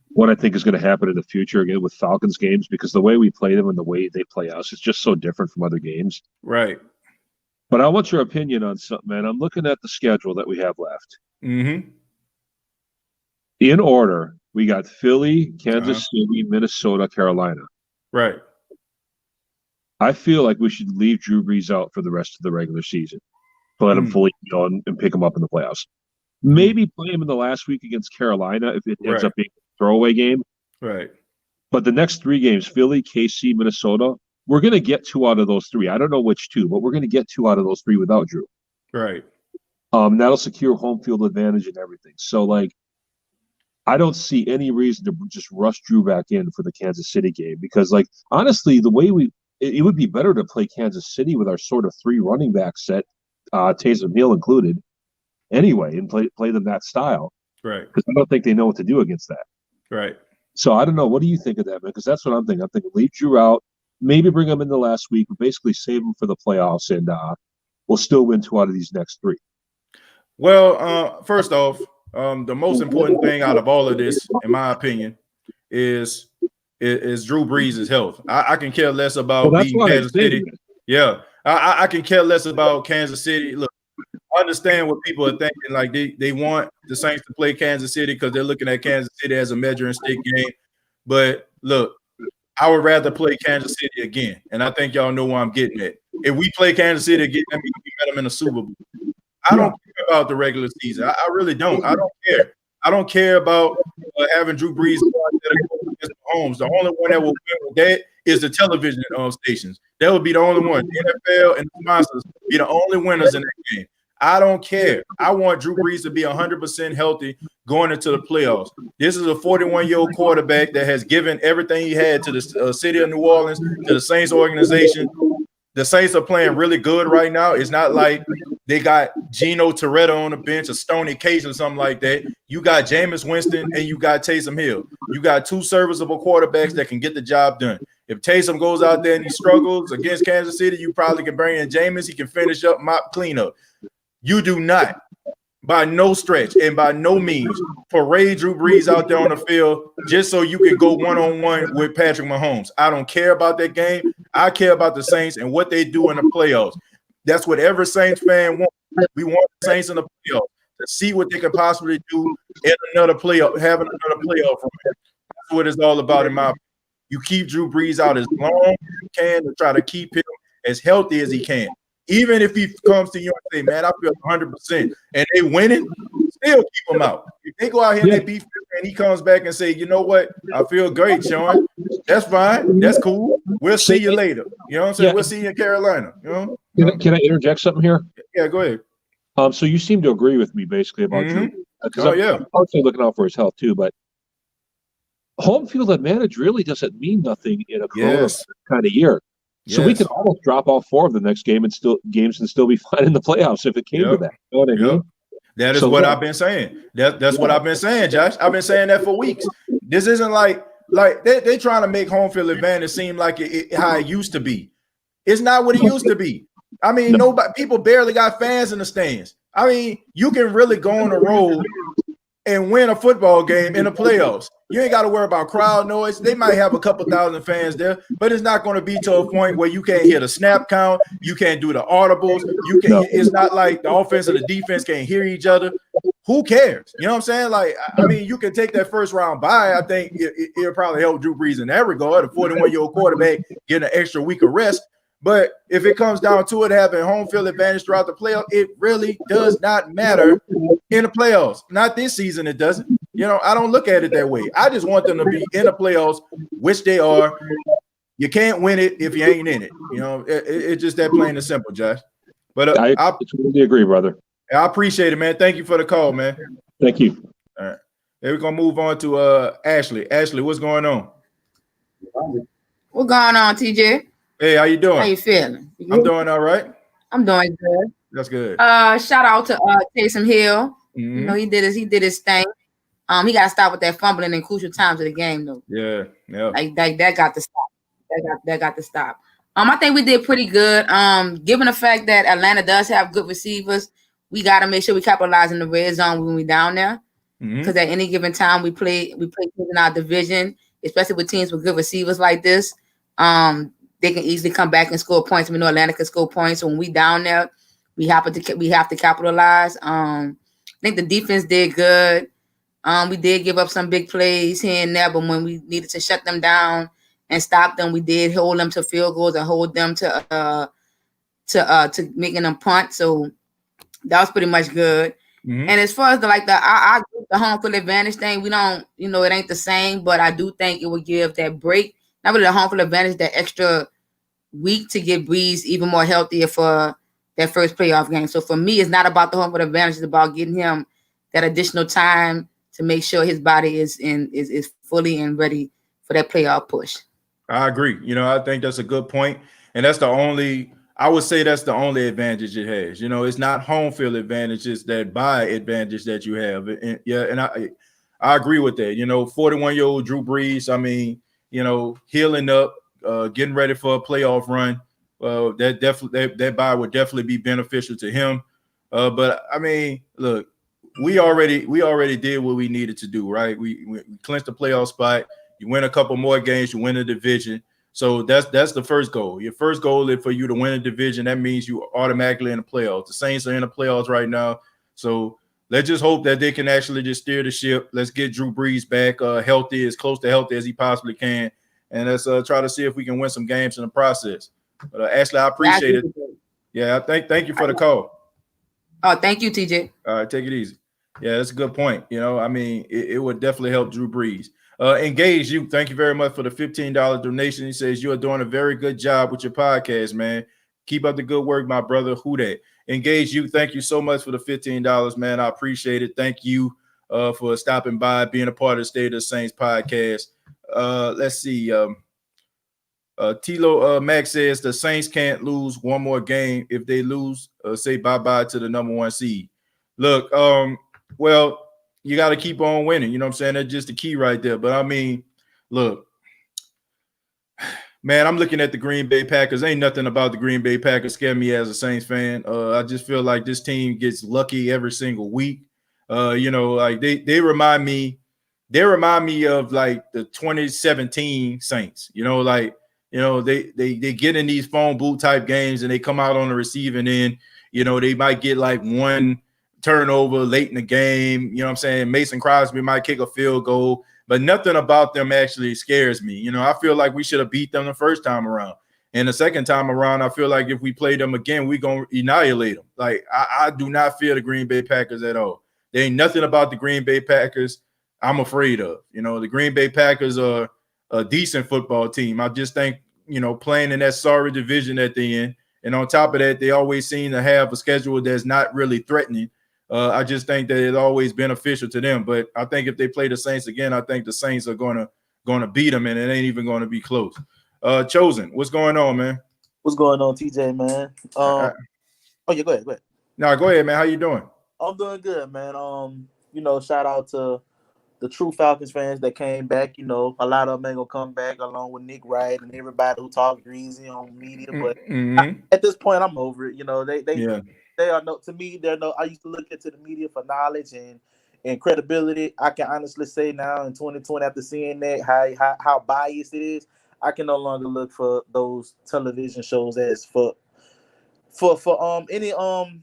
what I think is going to happen in the future again with Falcons games, because the way we play them and the way they play us is just so different from other games. Right. But I want your opinion on something, man. I'm looking at the schedule that we have left. Mm-hmm. In order, we got Philly, Kansas City, Minnesota, Carolina. Right. I feel like we should leave Drew Brees out for the rest of the regular season. Let him fully and pick him up in the playoffs. Maybe play him in the last week against Carolina if it ends up being a throwaway game. Right. But the next 3 games, Philly, KC, Minnesota, we're going to get 2 out of those 3. I don't know which 2, but we're going to get 2 out of those 3 without Drew. Right. That'll secure home field advantage and everything. So, I don't see any reason to just rush Drew back in for the Kansas City game because, honestly, the way it would be better to play Kansas City with our sort of 3 running back set, Taysom Hill included, anyway, and play them that style. Right. Because I don't think they know what to do against that. Right. So I don't know. What do you think of that, man? Because that's what I'm thinking. I'm thinking leave Drew out, maybe bring him in the last week, but basically save him for the playoffs, and we'll still win 2 out of these next 3. Well, first off, the most important thing out of all of this, in my opinion, is Drew Brees' health. I can care less about beating Kansas City. Yeah, I can care less about Kansas City. Look, I understand what people are thinking. Like they want the Saints to play Kansas City because they're looking at Kansas City as a measuring stick game. But look, I would rather play Kansas City again, and I think y'all know where I'm getting at. If we play Kansas City again, that means we got them in the Super Bowl. I don't care about the regular season. I really don't. I don't care. I don't care about having Drew Brees against Mahomes. The only one that will win with that is the television stations. That would be the only one. The NFL and the sponsors be the only winners in that game. I don't care. I want Drew Brees to be 100% healthy going into the playoffs. This is a 41-year-old quarterback that has given everything he had to the city of New Orleans, to the Saints organization. The Saints are playing really good right now. It's not like they got Geno Toretto on the bench or Stoney Case or something like that. You got Jameis Winston and you got Taysom Hill. You got 2 serviceable quarterbacks that can get the job done. If Taysom goes out there and he struggles against Kansas City, you probably can bring in Jameis. He can finish up, mop, clean up. You do not, by no stretch and by no means, parade Drew Brees out there on the field just so you can go one-on-one with Patrick Mahomes. I don't care about that game. I care about the Saints and what they do in the playoffs. That's what every Saints fan wants. We want the Saints in the playoffs to see what they can possibly do in another playoff, having another playoff run. That's what it's all about in my opinion. You keep Drew Brees out as long as you can to try to keep him as healthy as he can. Even if he comes to you and say, man, I feel 100%, and they winning, still keep him out. If they go out here and they beat him and he comes back and say, you know what, I feel great, Sean. That's fine. That's cool. We'll see you later. You know what I'm saying? We'll see you in Carolina. You know? Can I interject something here? Yeah, go ahead. So you seem to agree with me basically about Drew. I'm also looking out for his health too, but home field advantage really doesn't mean nothing in a corona kind of year. So we can almost drop all 4 of the next game and still be fine in the playoffs if it came to that. You know what I mean? That is what I've been saying. That's what I've been saying, Josh. I've been saying that for weeks. This isn't like they trying to make home field advantage seem like how it used to be. It's not what it used to be. I mean, people barely got fans in the stands. I mean, you can really go on the road and win a football game in the playoffs. You ain't got to worry about crowd noise. They might have a couple thousand fans there, but it's not going to be to a point where you can't hear the snap count. You can't do the audibles. You can. It's not like the offense and the defense can't hear each other. Who cares? You know what I'm saying? Like, I mean, you can take that first round bye. I think it'll probably help Drew Brees in that regard. A 41-year-old quarterback getting an extra week of rest. But if it comes down to it, having home field advantage throughout the playoffs, it really does not matter in the playoffs. Not this season, it doesn't. You know, I don't look at it that way. I just want them to be in the playoffs, which they are. You can't win it if you ain't in it. You know, it's just that plain and simple, Josh. But I totally agree, brother. I appreciate it, man. Thank you for the call, man. Thank you. All right. Then we're going to move on to Ashley. Ashley, what's going on? What's going on, TJ? Hey, how you doing? How you feeling? I'm doing all right. I'm doing good. That's good. Shout out to Taysom Hill. Mm-hmm. You know, he did his thing. He got to stop with that fumbling in crucial times of the game, though. Yeah. Like that got to stop. That got to stop. I think we did pretty good. Given the fact that Atlanta does have good receivers, we got to make sure we capitalize in the red zone when we down there. Because at any given time we play teams in our division, especially with teams with good receivers like this. They can easily come back and score points. We know Atlanta can score points. So when we down there, we have to capitalize. I think the defense did good. We did give up some big plays here and there, but when we needed to shut them down and stop them, we did hold them to field goals and hold them to making them punt. So that was pretty much good. Mm-hmm. And as far as the home field advantage thing, we don't, it ain't the same, but I do think it would give that break. Not really the home field advantage, that extra week to get Brees even more healthier for that first playoff game. So for me, it's not about the home field advantage; it's about getting him that additional time to make sure his body is fully and ready for that playoff push. I agree. I think that's a good point, and that's the only advantage it has. It's not home field advantages, that bye advantage that you have. And I agree with that. 41-year-old Drew Brees. I mean. Healing up, getting ready for a playoff run. That bye would definitely be beneficial to him. But I mean, look, we already did what we needed to do, right? We clinched the playoff spot. You win a couple more games, you win the division. So that's the first goal. Your first goal is for you to win a division. That means you are automatically in the playoffs. The Saints are in the playoffs right now. So let's just hope that they can actually just steer the ship. Let's get Drew Brees back healthy, as close to healthy as he possibly can. And let's try to see if we can win some games in the process. But Ashley, I appreciate it. Yeah, thank you for the call. Oh, thank you, TJ. All right, take it easy. Yeah, that's a good point. I mean, it would definitely help Drew Brees. Engage you. Thank you very much for the $15 donation. He says you are doing a very good job with your podcast, man. Keep up the good work, my brother. Who that? Engage you. Thank you so much for the $15, man. I appreciate it. Thank you for stopping by, being a part of the State of the Saints podcast. Let's see. Tilo Max says the Saints can't lose one more game. If they lose, say bye-bye to the number one seed. Look, well, you got to keep on winning. You know what I'm saying? That's just the key right there. But I mean, look, man, I'm looking at the Green Bay Packers. Ain't nothing about the Green Bay Packers scare me as a Saints fan. I just feel like this team gets lucky every single week. Like they remind me of like the 2017 Saints. They get in these phone booth type games and they come out on the receiving end. They might get like one turnover late in the game. You know what I'm saying? Mason Crosby might kick a field goal. But nothing about them actually scares me. I feel like we should have beat them the first time around. And the second time around, I feel like if we play them again, we're going to annihilate them. Like, I do not fear the Green Bay Packers at all. There ain't nothing about the Green Bay Packers I'm afraid of. The Green Bay Packers are a decent football team. I just think, playing in that sorry division that they're in. And on top of that, they always seem to have a schedule that's not really threatening. I just think that it's always beneficial to them. But I think if they play the Saints again, I think the Saints are going to beat them, and it ain't even going to be close. Chosen, what's going on, man? What's going on, TJ, man? Oh, yeah, go ahead. No, go ahead, man. How you doing? I'm doing good, man. Shout out to the true Falcons fans that came back. You know, a lot of them ain't gonna come back along with Nick Wright and everybody who talks greasy on media. But at this point, I'm over it. You know, they are no, to me, they're no. I used to look into the media for knowledge and credibility. I can honestly say now in 2020, after seeing that how biased it is, I can no longer look for those television shows as for any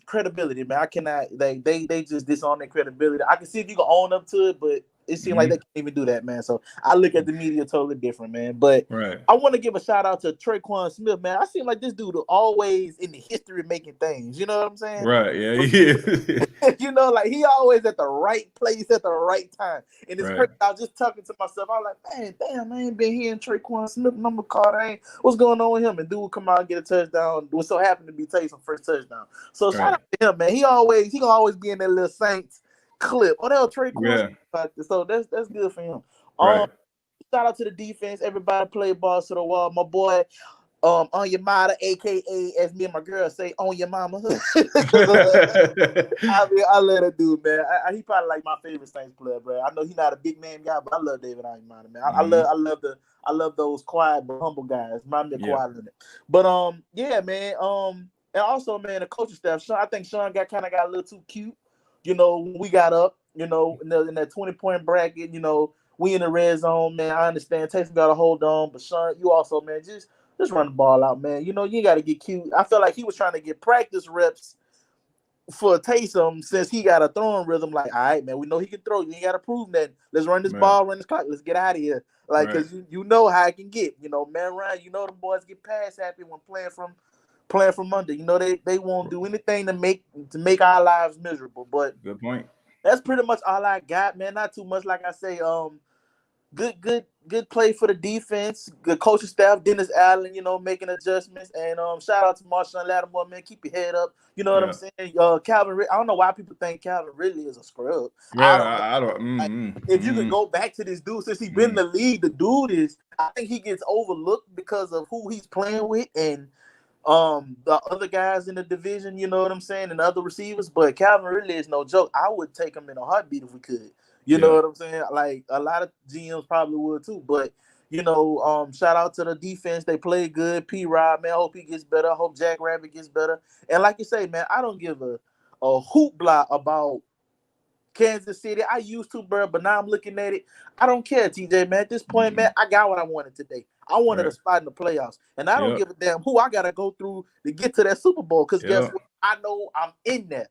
credibility, man. I cannot. They just disown their credibility. I can see if you can own up to it, but it seems like they can't even do that, man. So I look at the media totally different, man. But I want to give a shout out to Traquan Smith, man. I seem like this dude is always in the history of making things. You know what I'm saying? Right. Yeah. Yeah. You know, like he always at the right place at the right time. And it's crazy. I was just talking to myself. I was like, man, damn, I ain't been hearing Traquan Smith number card. What's going on with him? And dude come out and get a touchdown. It so happened to be Taysom first touchdown. So shout out to him, man. He gonna always be in that little Saints clip. Oh, that was Traquan. So that's good for him. Shout out to the defense. Everybody played ball to the wall. My boy, on your mama, aka as me and my girl say, on your mama. I love that dude, man. He probably like my favorite Saints player, bro. I know he's not a big name guy, but I love David Onyemata, man. I love those quiet but humble guys. Remind me of Quiet Leonard. But yeah, man. And also, man, the coaching staff. I think Sean got a little too cute. You know, when we got up, you know, in that 20-point bracket, you know, we in the red zone, man. I understand Taysom got to hold on, but Sean, you also, man, just run the ball out, man. You know, you got to get cute. I feel like he was trying to get practice reps for Taysom since he got a throwing rhythm. Like, all right, man, we know he can throw. You ain't got to prove that. Let's run this ball, run this clock. Let's get out of here. Like, because you know how it can get. You know, man, Ryan, you know the boys get pass happy when playing from under. You know, they won't do anything to make our lives miserable. But good point. That's pretty much all I got, man. Not too much, like I say. Good play for the defense. Good coaching staff. Dennis Allen, you know, making adjustments. And shout out to Marshawn Lattimore, man. Keep your head up. You know what I'm saying? Calvin, I don't know why people think Calvin Ridley is a scrub. I don't. If you could go back to this dude since he's been in the league, the dude is. I think he gets overlooked because of who he's playing with and the other guys in the division. You know what I'm saying? And the other receivers. But Calvin Ridley is no joke. I would take him in a heartbeat if we could. You know what I'm saying? Like a lot of GMs probably would too. But you know, shout out to the defense. They played good. P-Rod, man. I hope he gets better. I hope Jack Rabbit gets better. And like you say, man, I don't give a hoopla about Kansas City. I used to, bro, but now I'm looking at it. I don't care, TJ, man. At this point, man, I got what I wanted today. I wanted a spot in the playoffs. And I don't give a damn who I got to go through to get to that Super Bowl. Because guess what? I know I'm in there.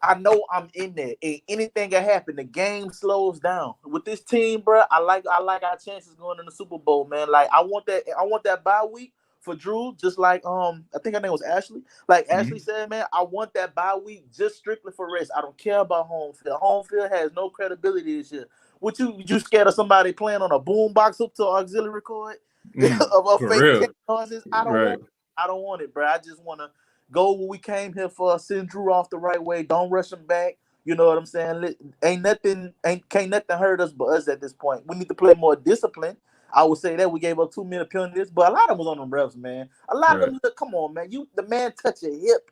I know I'm in there. And anything can happen. The game slows down. With this team, bro, I like our chances going in the Super Bowl, man. Like I want that bye week for Drew, just like I think her name was Ashley. Like Ashley said, man, I want that bye week just strictly for rest. I don't care about home field. Home field has no credibility this year. Would you scared of somebody playing on a boom box up to auxiliary cord of a fake technologies? I don't want it, bro. I just want to go when we came here for. Send Drew off the right way. Don't rush him back. You know what I'm saying? Can't nothing hurt us but us at this point. We need to play more discipline. I would say that we gave up 2 minute penalties, but a lot of them was on them refs, man. A lot of them, come on, man. The man touch a hip.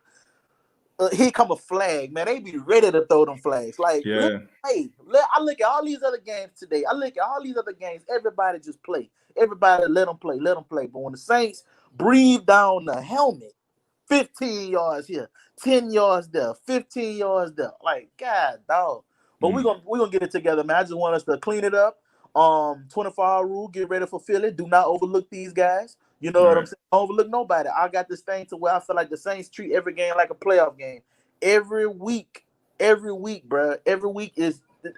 Here come a flag, man. They be ready to throw them flags. Like, I look at all these other games today. I look at all these other games. Everybody just play. Everybody let them play. But when the Saints breathe down the helmet, 15 yards here, 10 yards there, 15 yards there. Like, God, dog. But we're gonna get it together, man. I just want us to clean it up. 24-hour rule, get ready for Philly. Do not overlook these guys. You know what I'm saying? Don't overlook nobody. I got this thing to where I feel like the Saints treat every game like a playoff game. Every week, bro. Every week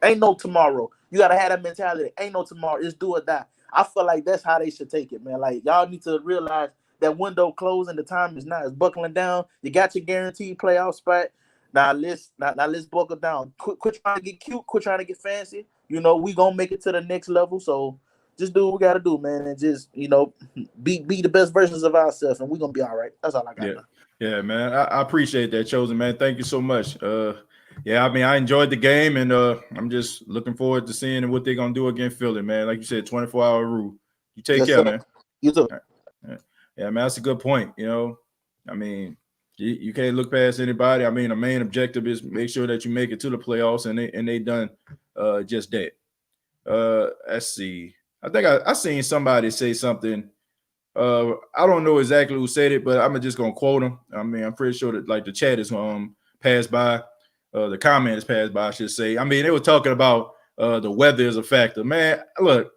ain't no tomorrow. You gotta have that mentality. Ain't no tomorrow. It's do or die. I feel like that's how they should take it, man. Like y'all need to realize that window closing, the time is not. It's buckling down. You got your guaranteed playoff spot. Now let's buckle down. Quit trying to get cute. Quit trying to get fancy. You know, we gonna make it to the next level. So just do what we gotta do, man, and just, you know, be the best versions of ourselves, and we're gonna be all right. That's all I got. Yeah, man. I appreciate that, Chosen, man. Thank you so much. I mean, I enjoyed the game, and I'm just looking forward to seeing what they're gonna do against Philly, man. Like you said, 24-hour rule. You take care, man. You too. Yeah, man, that's a good point. You know, I mean, you can't look past anybody. I mean, the main objective is make sure that you make it to the playoffs, and they done just that. Let's see. I think I seen somebody say something. I don't know exactly who said it, but I'm just gonna quote him. I mean, I'm pretty sure that like the chat is passed by, the comment is passed by, I should say. I mean, they were talking about the weather is a factor. Man, look,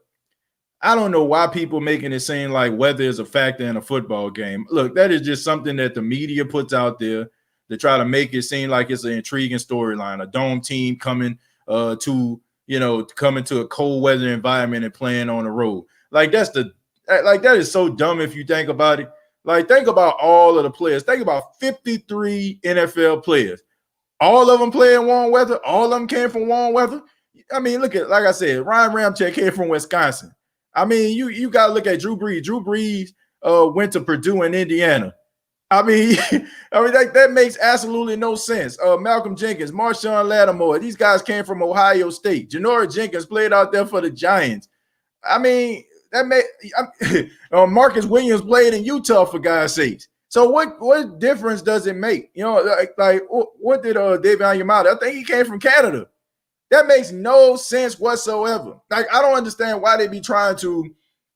I don't know why people making it seem like weather is a factor in a football game. Look, that is just something that the media puts out there to try to make it seem like it's an intriguing storyline. A dome team coming coming to a cold weather environment and playing on the road. Like that is so dumb if you think about it. Like, think about all of the players. Think about 53 NFL players. All of them play in warm weather. All of them came from warm weather. I mean, look at, like I said, Ryan Ramczyk came from Wisconsin. I mean, you got to look at Drew Brees. Drew Brees went to Purdue in Indiana. I mean, that makes absolutely no sense. Malcolm Jenkins, Marshawn Lattimore, these guys came from Ohio State. Janoris Jenkins played out there for the Giants. I mean, Marcus Williams played in Utah, for God's sakes. So what difference does it make? You know, like what did David Onyemata? I think he came from Canada. That makes no sense whatsoever. Like, I don't understand why they be trying to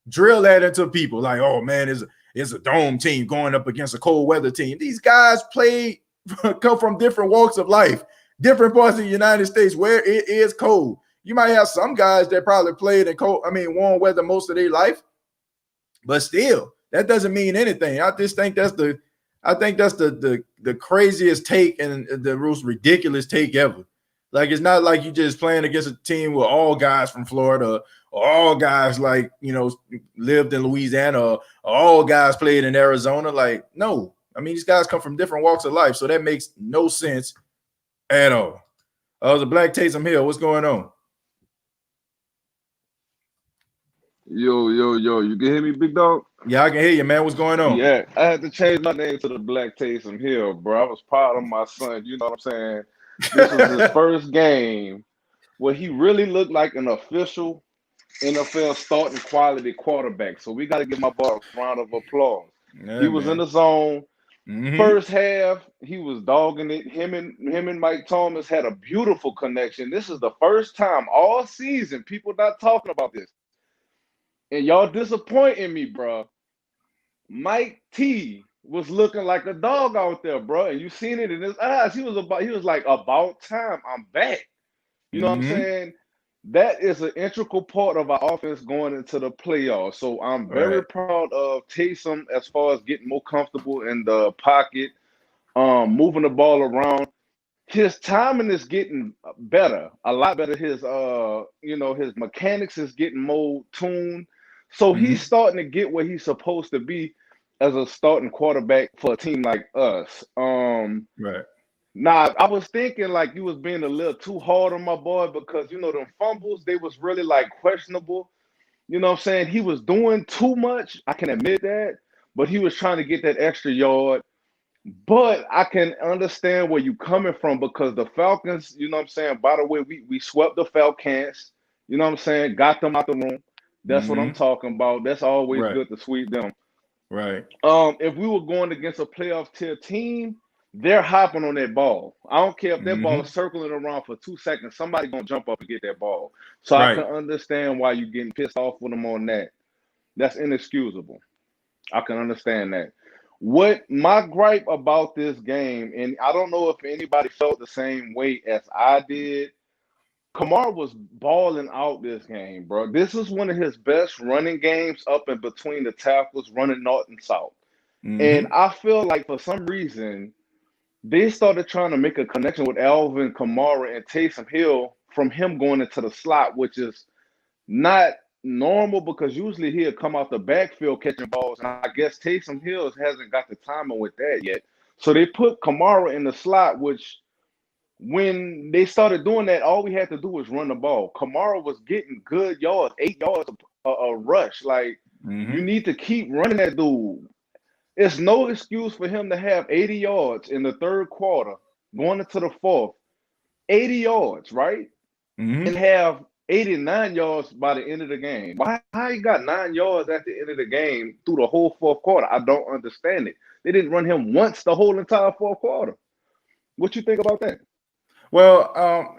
drill that into people. Like, oh man, it's a dome team going up against a cold weather team. These guys come from different walks of life, different parts of the United States where it is cold. You might have some guys that probably played in warm weather most of their life, but still, that doesn't mean anything. I just think that's the craziest take and the most ridiculous take ever. Like, it's not like you just playing against a team with all guys from Florida or all guys lived in Louisiana or all guys played in Arizona. Like, no. I mean, these guys come from different walks of life, so that makes no sense at all. The Black Taysom Hill, what's going on? Yo, you can hear me, big dog? Yeah, I can hear you, man. What's going on? Yeah, I had to change my name to the Black Taysom Hill, bro. I was proud of my son. You know what I'm saying? This was his first game where he really looked like an official NFL starting quality quarterback. So we got to give my boy a round of applause. Yeah, he was man. in the zone. Mm-hmm. First half, he was dogging it. Him and Mike Thomas had a beautiful connection. This is the first time all season people not talking about this. And y'all disappointing me, bro. Mike T was looking like a dog out there, bro. And you seen it in his eyes. He was like, about time I'm back. You know what I'm saying? That is an integral part of our offense going into the playoffs. So I'm very proud of Taysom as far as getting more comfortable in the pocket, moving the ball around. His timing is getting better, a lot better. His mechanics is getting more tuned. So he's starting to get where he's supposed to be as a starting quarterback for a team like us. Now, I was thinking like you was being a little too hard on my boy because, them fumbles, they was really like questionable. You know what I'm saying? He was doing too much. I can admit that. But he was trying to get that extra yard. But I can understand where you're coming from because the Falcons, you know what I'm saying? By the way, we swept the Falcons. You know what I'm saying? Got them out the room. That's what I'm talking about. That's always good to sweep them. Right. If we were going against a playoff tier team, they're hopping on that ball. I don't care if that ball is circling around for 2 seconds. Somebody going to jump up and get that ball. So I can understand why you're getting pissed off with them on that. That's inexcusable. I can understand that. What my gripe about this game, and I don't know if anybody felt the same way as I did, Kamara was balling out this game, bro. This is one of his best running games up in between the tackles, running north and south. And I feel like for some reason, they started trying to make a connection with Alvin Kamara and Taysom Hill from him going into the slot, which is not normal because usually he'll come out the backfield catching balls. And I guess Taysom Hill hasn't got the timing with that yet. So they put Kamara in the slot, which when they started doing that, all we had to do was run the ball. Kamara was getting good yards, 8 yards a rush. Like, you need to keep running that dude. It's no excuse for him to have 80 yards in the third quarter, going into the fourth. 80 yards, right? And have 89 yards by the end of the game. How he got 9 yards at the end of the game through the whole fourth quarter? I don't understand it. They didn't run him once the whole entire fourth quarter. What you think about that? Well,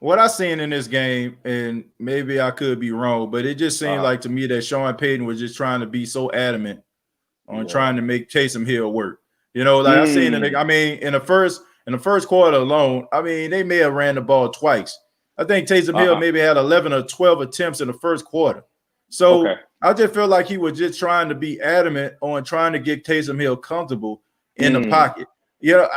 what I seen in this game, and maybe I could be wrong, but it just seemed like to me that Sean Payton was just trying to be so adamant on trying to make Taysom Hill work. You know, like I seen it. I mean, in the first quarter alone, I mean, they may have ran the ball twice. I think Taysom Hill maybe had 11 or 12 attempts in the first quarter. So I just feel like he was just trying to be adamant on trying to get Taysom Hill comfortable in the pocket. You know,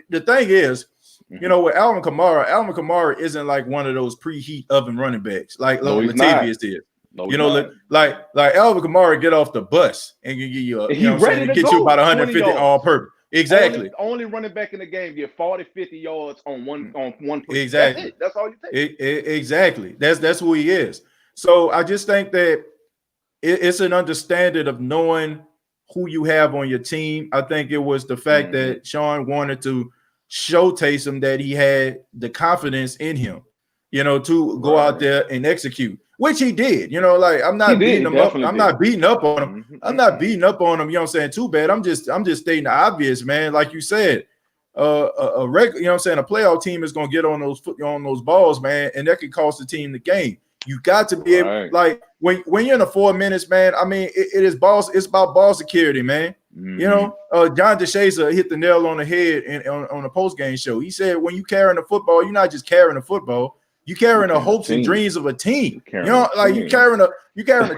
the thing is, you know, with Alvin Kamara isn't like one of those preheat oven running backs like Latavius did. No, you know, like Alvin Kamara get off the bus and get you about 150 all purpose. Exactly. Only running back in the game get 40, 50 yards on one play. Exactly. That's all you take. Exactly. That's who he is. So I just think that it's an understanding of knowing who you have on your team. I think it was the fact that Sean wanted to show Taysom that he had the confidence in him, you know, to go out there and execute, which he did. You know, like I'm not beating him up. I'm not beating up on him. I'm not beating up on him. You know what I'm saying? Too bad. I'm just stating the obvious, man. Like you said, a regular, you know what I'm saying, a playoff team is gonna get on those balls, man, and that could cost the team the game. You got to be able, like when you're in the 4 minutes, man. I mean, it is balls. It's about ball security, man. You know, John DeShazer hit the nail on the head on a post game show. He said, when you carrying the football, you're not just carrying the football. You carrying the hopes and dreams of a team. You know, like you carrying a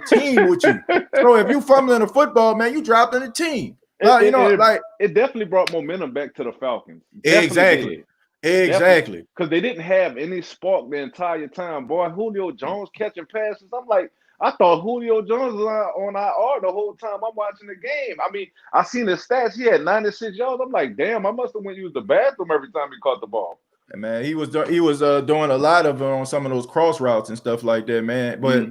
team with you. So if you fumbling the football, man, you dropping the team. It definitely brought momentum back to the Falcons. Exactly. Because they didn't have any spark the entire time. Boy, Julio Jones catching passes. I'm like, I thought Julio Jones was on IR the whole time I'm watching the game. I mean, I seen his stats. He had 96 yards. I'm like, damn, I must have went use the bathroom every time he caught the ball. And man, he was doing a lot of on some of those cross routes and stuff like that, man. But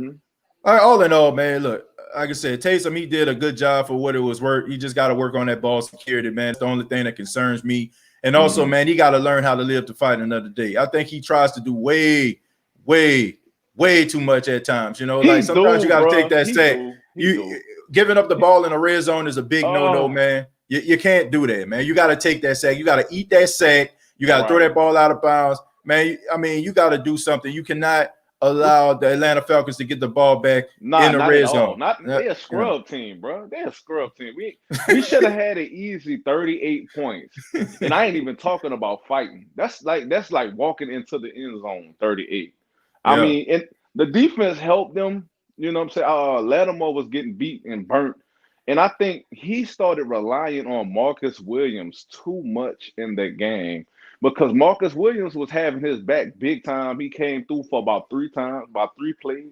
all in all, man, look, like I said, Taysom, he did a good job for what it was worth. He just got to work on that ball security, man. It's the only thing that concerns me. And also, man, he got to learn how to live to fight another day. I think he tries to do way too much at times. You know, like sometimes you got to take that sack. Giving up the ball in the red zone is a big no-no, man. You can't do that, man. You got to take that sack. You got to eat that sack. You got to throw that ball out of bounds, man. I mean, you got to do something. You cannot allow the Atlanta Falcons to get the ball back in the red zone. They're a scrub team, bro. They're a scrub team. We should have had an easy 38 points, and I ain't even talking about fighting. That's like walking into the end zone. 38. I mean, and the defense helped them. You know what I'm saying? Lattimore was getting beat and burnt, and I think he started relying on Marcus Williams too much in that game. Because Marcus Williams was having his back big time. He came through for about 3 plays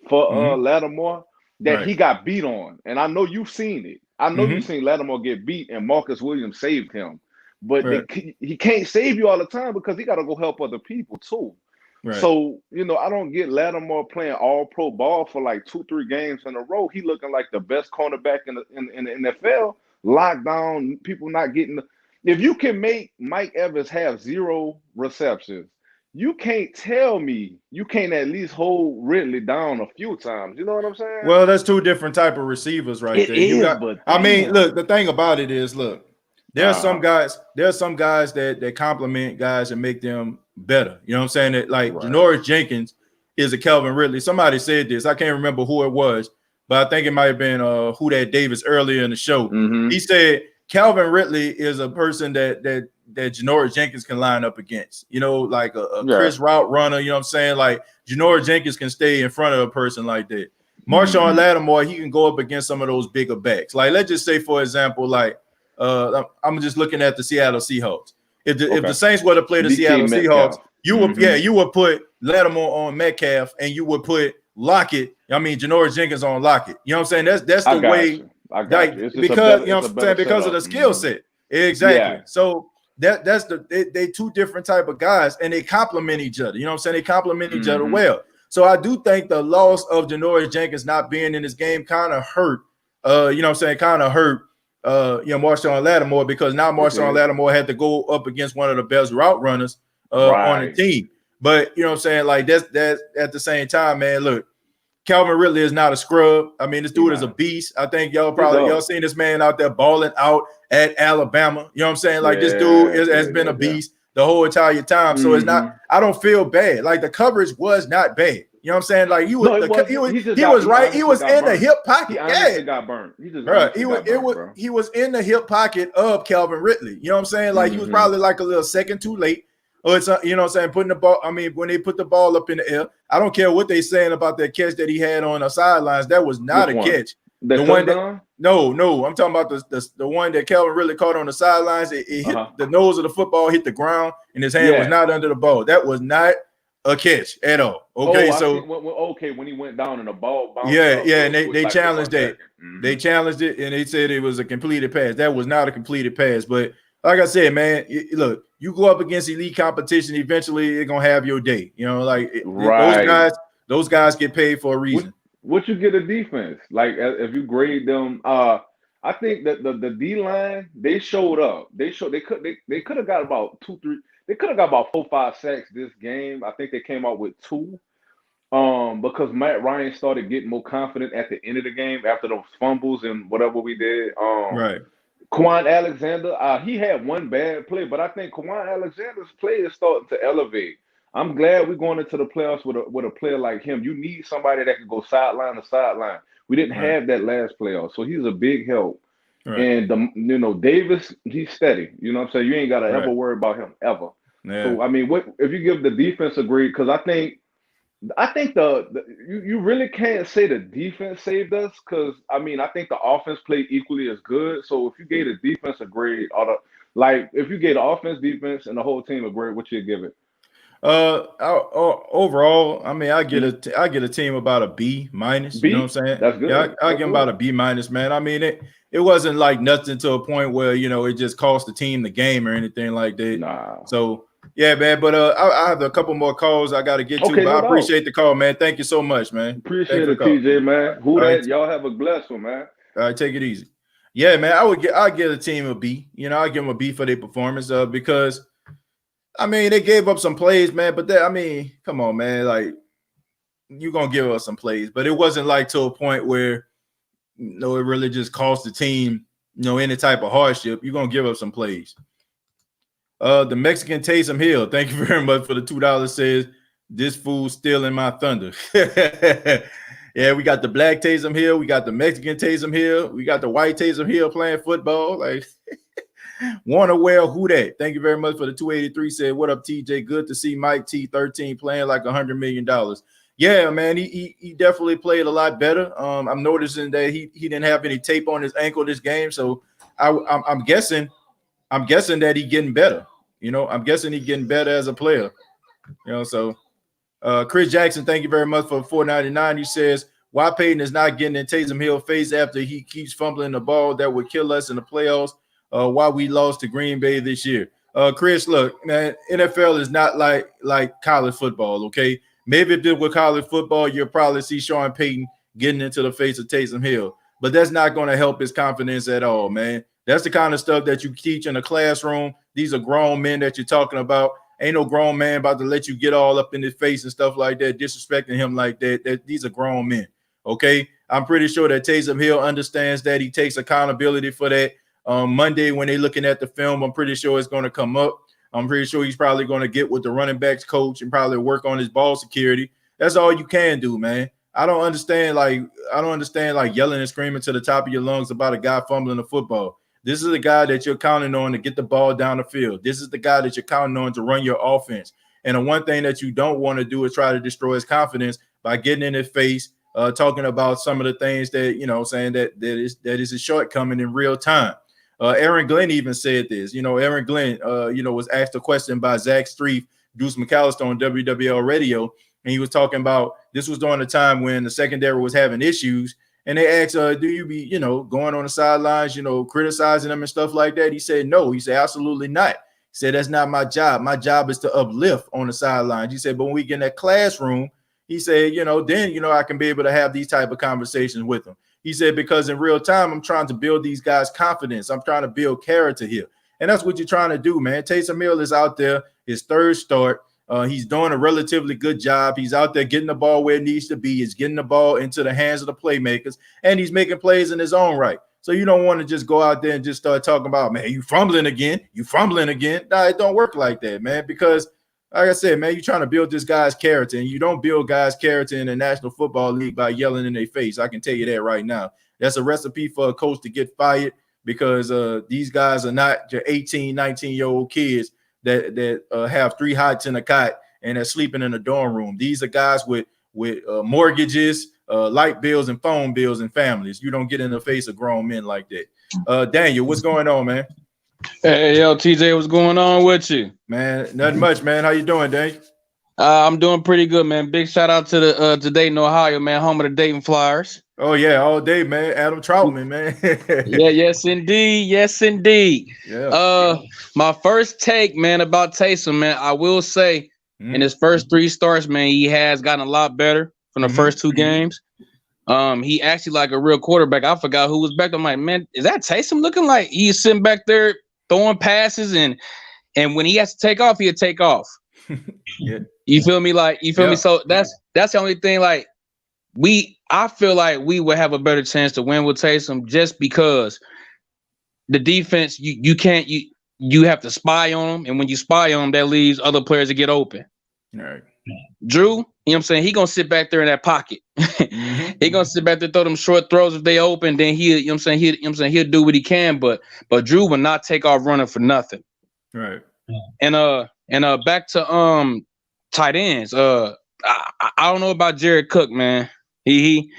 for Lattimore that he got beat on. And I know you've seen it. I know you've seen Lattimore get beat and Marcus Williams saved him. But he can't save you all the time because he got to go help other people too. Right. So, you know, I don't get Lattimore playing all pro ball for like 2-3 games in a row. He looking like the best cornerback in the NFL. Lockdown, people not getting – if you can make Mike Evans have 0 receptions, you can't tell me you can't at least hold Ridley down a few times. You know what I'm saying? Well, that's 2 different type of receivers right there. Look, the thing about it is, look, there are some guys that compliment guys and make them better. You know what I'm saying? That like Janoris Jenkins is a Calvin Ridley. Somebody said this. I can't remember who it was, but I think it might have been Who Dat Davis earlier in the show. He said Calvin Ridley is a person that Janoris Jenkins can line up against, you know, like a Chris route runner, you know what I'm saying? Like Janoris Jenkins can stay in front of a person like that. Marshawn Lattimore, he can go up against some of those bigger backs. Like, let's just say, for example, like I'm just looking at the Seattle Seahawks. If the Saints were to play the Seattle Seahawks, you would put Lattimore on Metcalf and you would put Janoris Jenkins on Lockett. You know what I'm saying? That's the way. Because you know what I'm saying, because of the skill set. Exactly. Yeah. So that's they 2 different type of guys and they complement each other. You know what I'm saying? They complement each other well. So I do think the loss of Janoris Jenkins not being in this game kind of hurt. Marshawn Lattimore, because now Marshawn Lattimore had to go up against one of the best route runners on the team. But you know what I'm saying? Like that's at the same time, man. Look, Calvin Ridley is not a scrub. I mean, this dude is a beast. I think y'all seen this man out there balling out at Alabama. You know what I'm saying? Like this dude has been a beast. the whole entire time. So it's not, I don't feel bad. Like the coverage was not bad. You know what I'm saying? Like he was in the hip pocket. He honestly got burnt. He just he was in the hip pocket of Calvin Ridley. You know what I'm saying? Like he was probably like a little second too late. Or it's you know what I'm saying, putting the ball. I mean, when they put the ball up in the air, I don't care what they saying about that catch that he had on the sidelines. That was not a catch. The one that no, I'm talking about the one that Calvin Ridley caught on the sidelines. It hit the nose of the football, hit the ground, and his hand was not under the ball. That was not a catch at all. Okay, when he went down and the ball bounced and they challenged that. They challenged it, and they said it was a completed pass. That was not a completed pass. But like I said, man, look, you go up against elite competition, eventually you're gonna have your day. You know, like those guys get paid for a reason. What you get a defense like if you grade them? I think that the D line, they showed up. They could have got about 2-3. They could have got about 4-5 sacks this game. I think they came out with 2. Because Matt Ryan started getting more confident at the end of the game after those fumbles and whatever we did. Quan Alexander, he had one bad play, but I think Quan Alexander's play is starting to elevate. I'm glad we're going into the playoffs with a player like him. You need somebody that can go sideline to sideline. We didn't have that last playoff, so he's a big help. And Davis, he's steady. You know what I'm saying? You ain't got to ever worry about him ever. So I mean, what if you give the defense a grade? Because I think you really can't say the defense saved us. Because I mean, I think the offense played equally as good. So if you gave the defense a grade, if you gave the offense, defense, and the whole team a grade, what you give it? Overall, I mean, I get a team about a B-. You know what I'm saying? That's good. Yeah, I give them about a B-, man. I mean, it wasn't like nothing to a point where it just cost the team the game or anything like that. Nah. So yeah, man. But I have a couple more calls I got to get to. But I appreciate the call, man. Thank you so much, man. Appreciate it, TJ, man. Y'all have a blessed one, man. All right, take it easy. Yeah, man. I give a team a B. I give them a B for their performance because. I mean, they gave up some plays, man, but come on, man. Like, you're going to give us some plays, but it wasn't like to a point where, it really just cost the team, any type of hardship. You're going to give up some plays. The Mexican Taysom Hill, thank you very much for the $2, says, this fool's stealing my thunder. Yeah, we got the black Taysom Hill. We got the Mexican Taysom Hill. We got the white Taysom Hill playing football. Like, Warner Well, who that? Thank you very much for the 283. Said, what up, TJ? Good to see Mike T13 playing like $100 million. Yeah, man, he definitely played a lot better. I'm noticing that he didn't have any tape on his ankle this game, so I'm guessing that he's getting better. I'm guessing he's getting better as a player. So Chris Jackson, thank you very much for $4.99. He says, why Peyton is not getting in Taysom Hill's face after he keeps fumbling the ball that would kill us in the playoffs. Why we lost to Green Bay this year. Chris, look, man, NFL is not like college football, okay? Maybe if it were college football, you'll probably see Sean Payton getting into the face of Taysom Hill. But that's not going to help his confidence at all, man. That's the kind of stuff that you teach in a classroom. These are grown men that you're talking about. Ain't no grown man about to let you get all up in his face and stuff like that, disrespecting him like that. These are grown men, okay? I'm pretty sure that Taysom Hill understands that. He takes accountability for that. Monday, when they're looking at the film, I'm pretty sure it's going to come up. I'm pretty sure he's probably going to get with the running backs coach and probably work on his ball security. That's all you can do, man. I don't understand yelling and screaming to the top of your lungs about a guy fumbling the football. This is the guy that you're counting on to get the ball down the field. This is the guy that you're counting on to run your offense. And the one thing that you don't want to do is try to destroy his confidence by getting in his face, talking about some of the things that, saying that is a shortcoming in real time. Aaron Glenn even said this. Aaron Glenn, was asked a question by Zach Streif, Deuce McAllister on WWL Radio, and he was talking about this was during the time when the secondary was having issues, and they asked, do you be, going on the sidelines, criticizing them and stuff like that? He said, no. He said, absolutely not. He said, that's not my job. My job is to uplift on the sidelines. He said, but when we get in that classroom, he said, then, I can be able to have these type of conversations with them. He said, because in real time, I'm trying to build these guys' confidence. I'm trying to build character here. And that's what you're trying to do, man. Taysom Hill is out there, his third start. He's doing a relatively good job. He's out there getting the ball where it needs to be. He's getting the ball into the hands of the playmakers, and he's making plays in his own right. So you don't want to just go out there and just start talking about, man, you fumbling again. Nah, it don't work like that, man, because like I said, man, you're trying to build this guy's character, and you don't build guys' character in the National Football League by yelling in their face. I can tell you that right now. That's a recipe for a coach to get fired, because these guys are not your 18, 19-year-old kids that have 3 hots in a cot and are sleeping in a dorm room. These are guys with mortgages, light bills, and phone bills, and families. You don't get in the face of grown men like that. Daniel, what's going on, man? Hey, yo, TJ, what's going on with you? Man, nothing much, man. How you doing, Daniel? I'm doing pretty good, man. Big shout out to the to Dayton, Ohio, man, home of the Dayton Flyers. Oh yeah, all day, man. Adam Troutman, man. Yeah, yes indeed, Yeah. My first take, man, about Taysom, man, I will say in his first 3 starts, man, he has gotten a lot better from the first 2 games. He actually like a real quarterback. I forgot who was back there. I'm like, man, is that Taysom looking like he's sitting back there throwing passes, and when he has to take off, he'll take off. Yeah. You feel me? Like, you feel me? So that's the only thing. Like, I feel like we would have a better chance to win with Taysom, just because the defense, you have to spy on them, and when you spy on them, that leaves other players to get open. All right. Drew, you know what I'm saying? He gonna sit back there in that pocket. He gonna sit back there, throw them short throws if they open. Then he'll do what he can. But Drew will not take off running for nothing. Right. And back to tight ends. I don't know about Jared Cook, man. He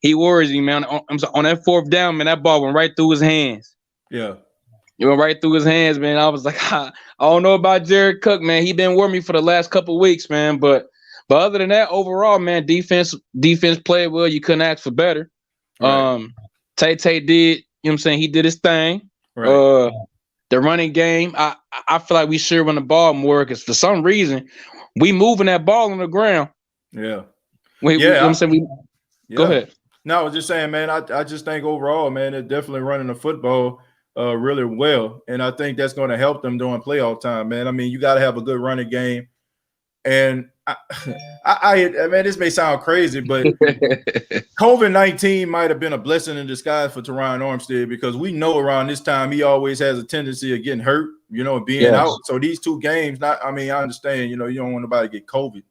worries me, man. On that 4th down, man, that ball went right through his hands. Yeah. It went right through his hands, man. I was like, I don't know about Jared Cook, man. He been worrying me for the last couple of weeks, man. But other than that, overall, man, defense played well. You couldn't ask for better. Right. Tay did, you know what I'm saying? He did his thing. Right. The running game, I feel like we should run the ball more, because for some reason we moving that ball on the ground. Yeah. You know what I'm saying? Go ahead. No, I was just saying, man, I just think overall, man, they're definitely running the football really well. And I think that's going to help them during playoff time, man. I mean, you got to have a good running game. And I mean, this may sound crazy, but COVID-19 might have been a blessing in disguise for Teron Armstead, because we know around this time he always has a tendency of getting hurt, being out. So these 2 games, I understand, you don't want nobody to get COVID,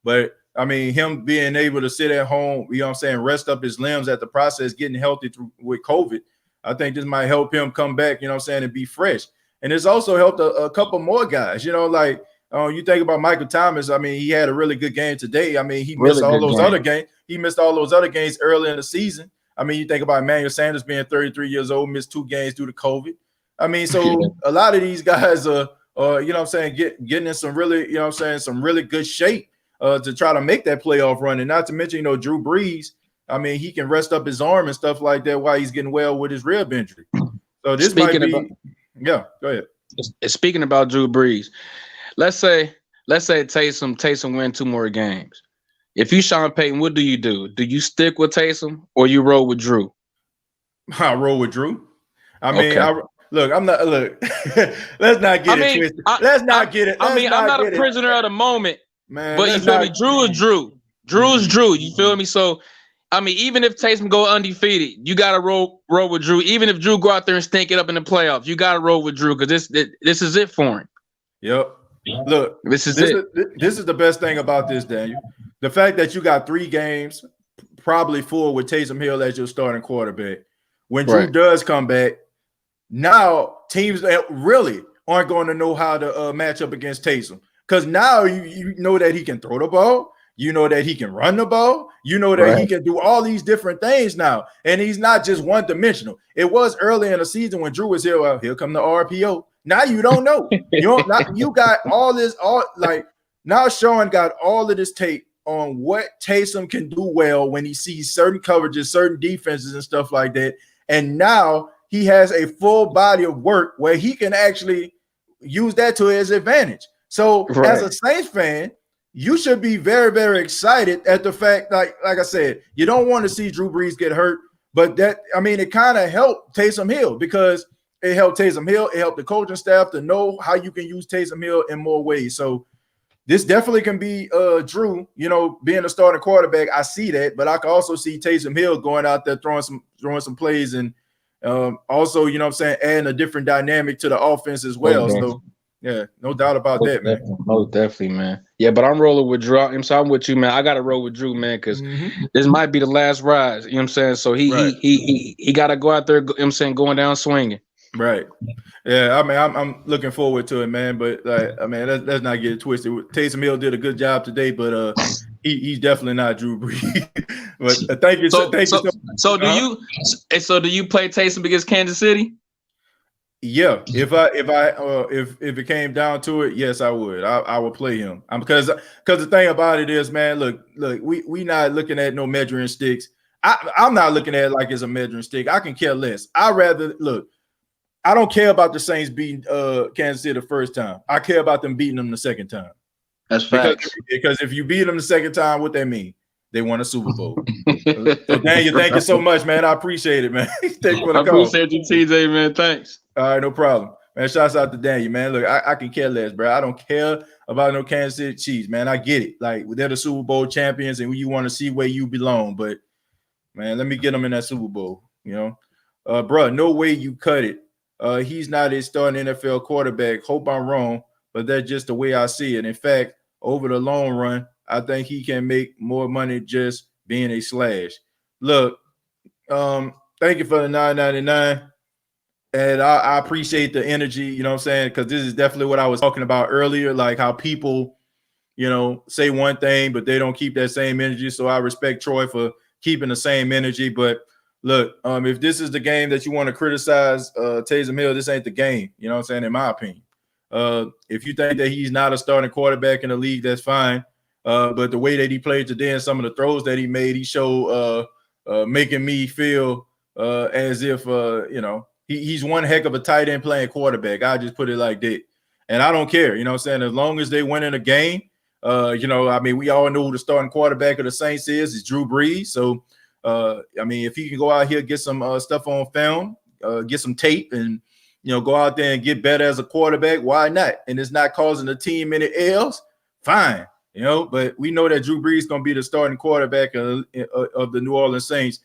but I mean, him being able to sit at home, rest up his limbs at the process, getting healthy with COVID, I think this might help him come back, and be fresh. And it's also helped a couple more guys, you think about Michael Thomas. I mean, he had a really good game today. I mean, he missed all those other games. He missed all those other games early in the season. I mean, you think about Emmanuel Sanders being 33 years old, missed 2 games due to COVID. I mean, so a lot of these guys are getting in some really, some really good shape to try to make that playoff run. And not to mention, Drew Brees, I mean, he can rest up his arm and stuff like that while he's getting well with his rib injury. So this go ahead. Speaking about Drew Brees, let's say Taysom win 2 more games. If you Sean Payton, what do you do? Do you stick with Taysom or you roll with Drew? I roll with Drew. I mean, I'm not. Look, let's not get it twisted. Let's not get it. I'm not a prisoner of the moment, man. But you feel me? Drew is Drew. Drew is Drew. You feel me? So, I mean, even if Taysom go undefeated, you gotta roll with Drew. Even if Drew go out there and stink it up in the playoffs, you gotta roll with Drew, because this is it for him. Yep. Look, this is the best thing about this, Daniel. The fact that you got 3 games, probably 4 with Taysom Hill as your starting quarterback. When Drew does come back, now teams really aren't going to know how to match up against Taysom, because now you know that he can throw the ball. You know that he can run the ball. You know that he can do all these different things now. And he's not just one-dimensional. It was early in the season when Drew was here. Well, here come the RPO. Now you don't know. You got all this, now Sean got all of this tape on what Taysom can do well when he sees certain coverages, certain defenses and stuff like that. And now he has a full body of work where he can actually use that to his advantage. So as a Saints fan, you should be very, very excited at the fact, like I said, you don't want to see Drew Brees get hurt, but it kind of helped Taysom Hill, because it helped Taysom Hill. It helped the coaching staff to know how you can use Taysom Hill in more ways. So this definitely can be Drew, being a starting quarterback. I see that, but I can also see Taysom Hill going out there throwing some plays and Also, you know what I'm saying, adding a different dynamic to the offense as well. So, yeah, no doubt about that, man. Most definitely, man. Yeah, but I'm rolling with Drew. So I'm with you, man. I got to roll with Drew, man, because this might be the last rise. You know what I'm saying? So he got to go out there, you know what I'm saying, going down swinging. Right. Yeah, I mean, I'm looking forward to it, man. But I mean, let's not get it twisted. Taysom Hill did a good job today, but he's definitely not Drew Brees. But thank you. So do you play Taysom against Kansas City? Yeah, if it came down to it, yes, I would. I would play him. Because the thing about it is, man, look, we not looking at no measuring sticks. I'm not looking at it like it's a measuring stick. I can care less. I don't care about the Saints beating Kansas City the first time. I care about them beating them the second time. That's facts. Because if you beat them the second time, what that mean? They won a Super Bowl. So Daniel, thank you so much, man. I appreciate it, man. Thank you for the call. I appreciate you, TJ, man. Thanks. All right, no problem. Man, shouts out to Daniel, man. Look, I can care less, bro. I don't care about no Kansas City Chiefs, man. I get it. Like, they're the Super Bowl champions, and you want to see where you belong. But, man, let me get them in that Super Bowl, you know? Bro, no way you cut it. He's not a starting NFL quarterback. Hope I'm wrong, but that's just the way I see it. In fact, over the long run, I think he can make more money just being a slash. Look, thank you for the $9.99. And I appreciate the energy, you know what I'm saying? Because this is definitely what I was talking about earlier, like how people, you know, say one thing, but they don't keep that same energy. So I respect Troy for keeping the same energy. But look, if this is the game that you want to criticize Taysom Hill, this ain't the game, you know what I'm saying, in my opinion. If you think that he's not a starting quarterback in the league, that's fine. But the way that he played today and some of the throws that he made, he showed making me feel as if, you know, he's one heck of a tight end playing quarterback. I just put it like that. And I don't care, you know what I'm saying? As long as they win in a game, you know, I mean, we all know who the starting quarterback of the Saints is. It's Drew Brees. So, I mean, if he can go out here, get some stuff on film, get some tape and, you know, go out there and get better as a quarterback, why not? And it's not causing the team any L's, fine. You know, but we know that Drew Brees is going to be the starting quarterback of the New Orleans Saints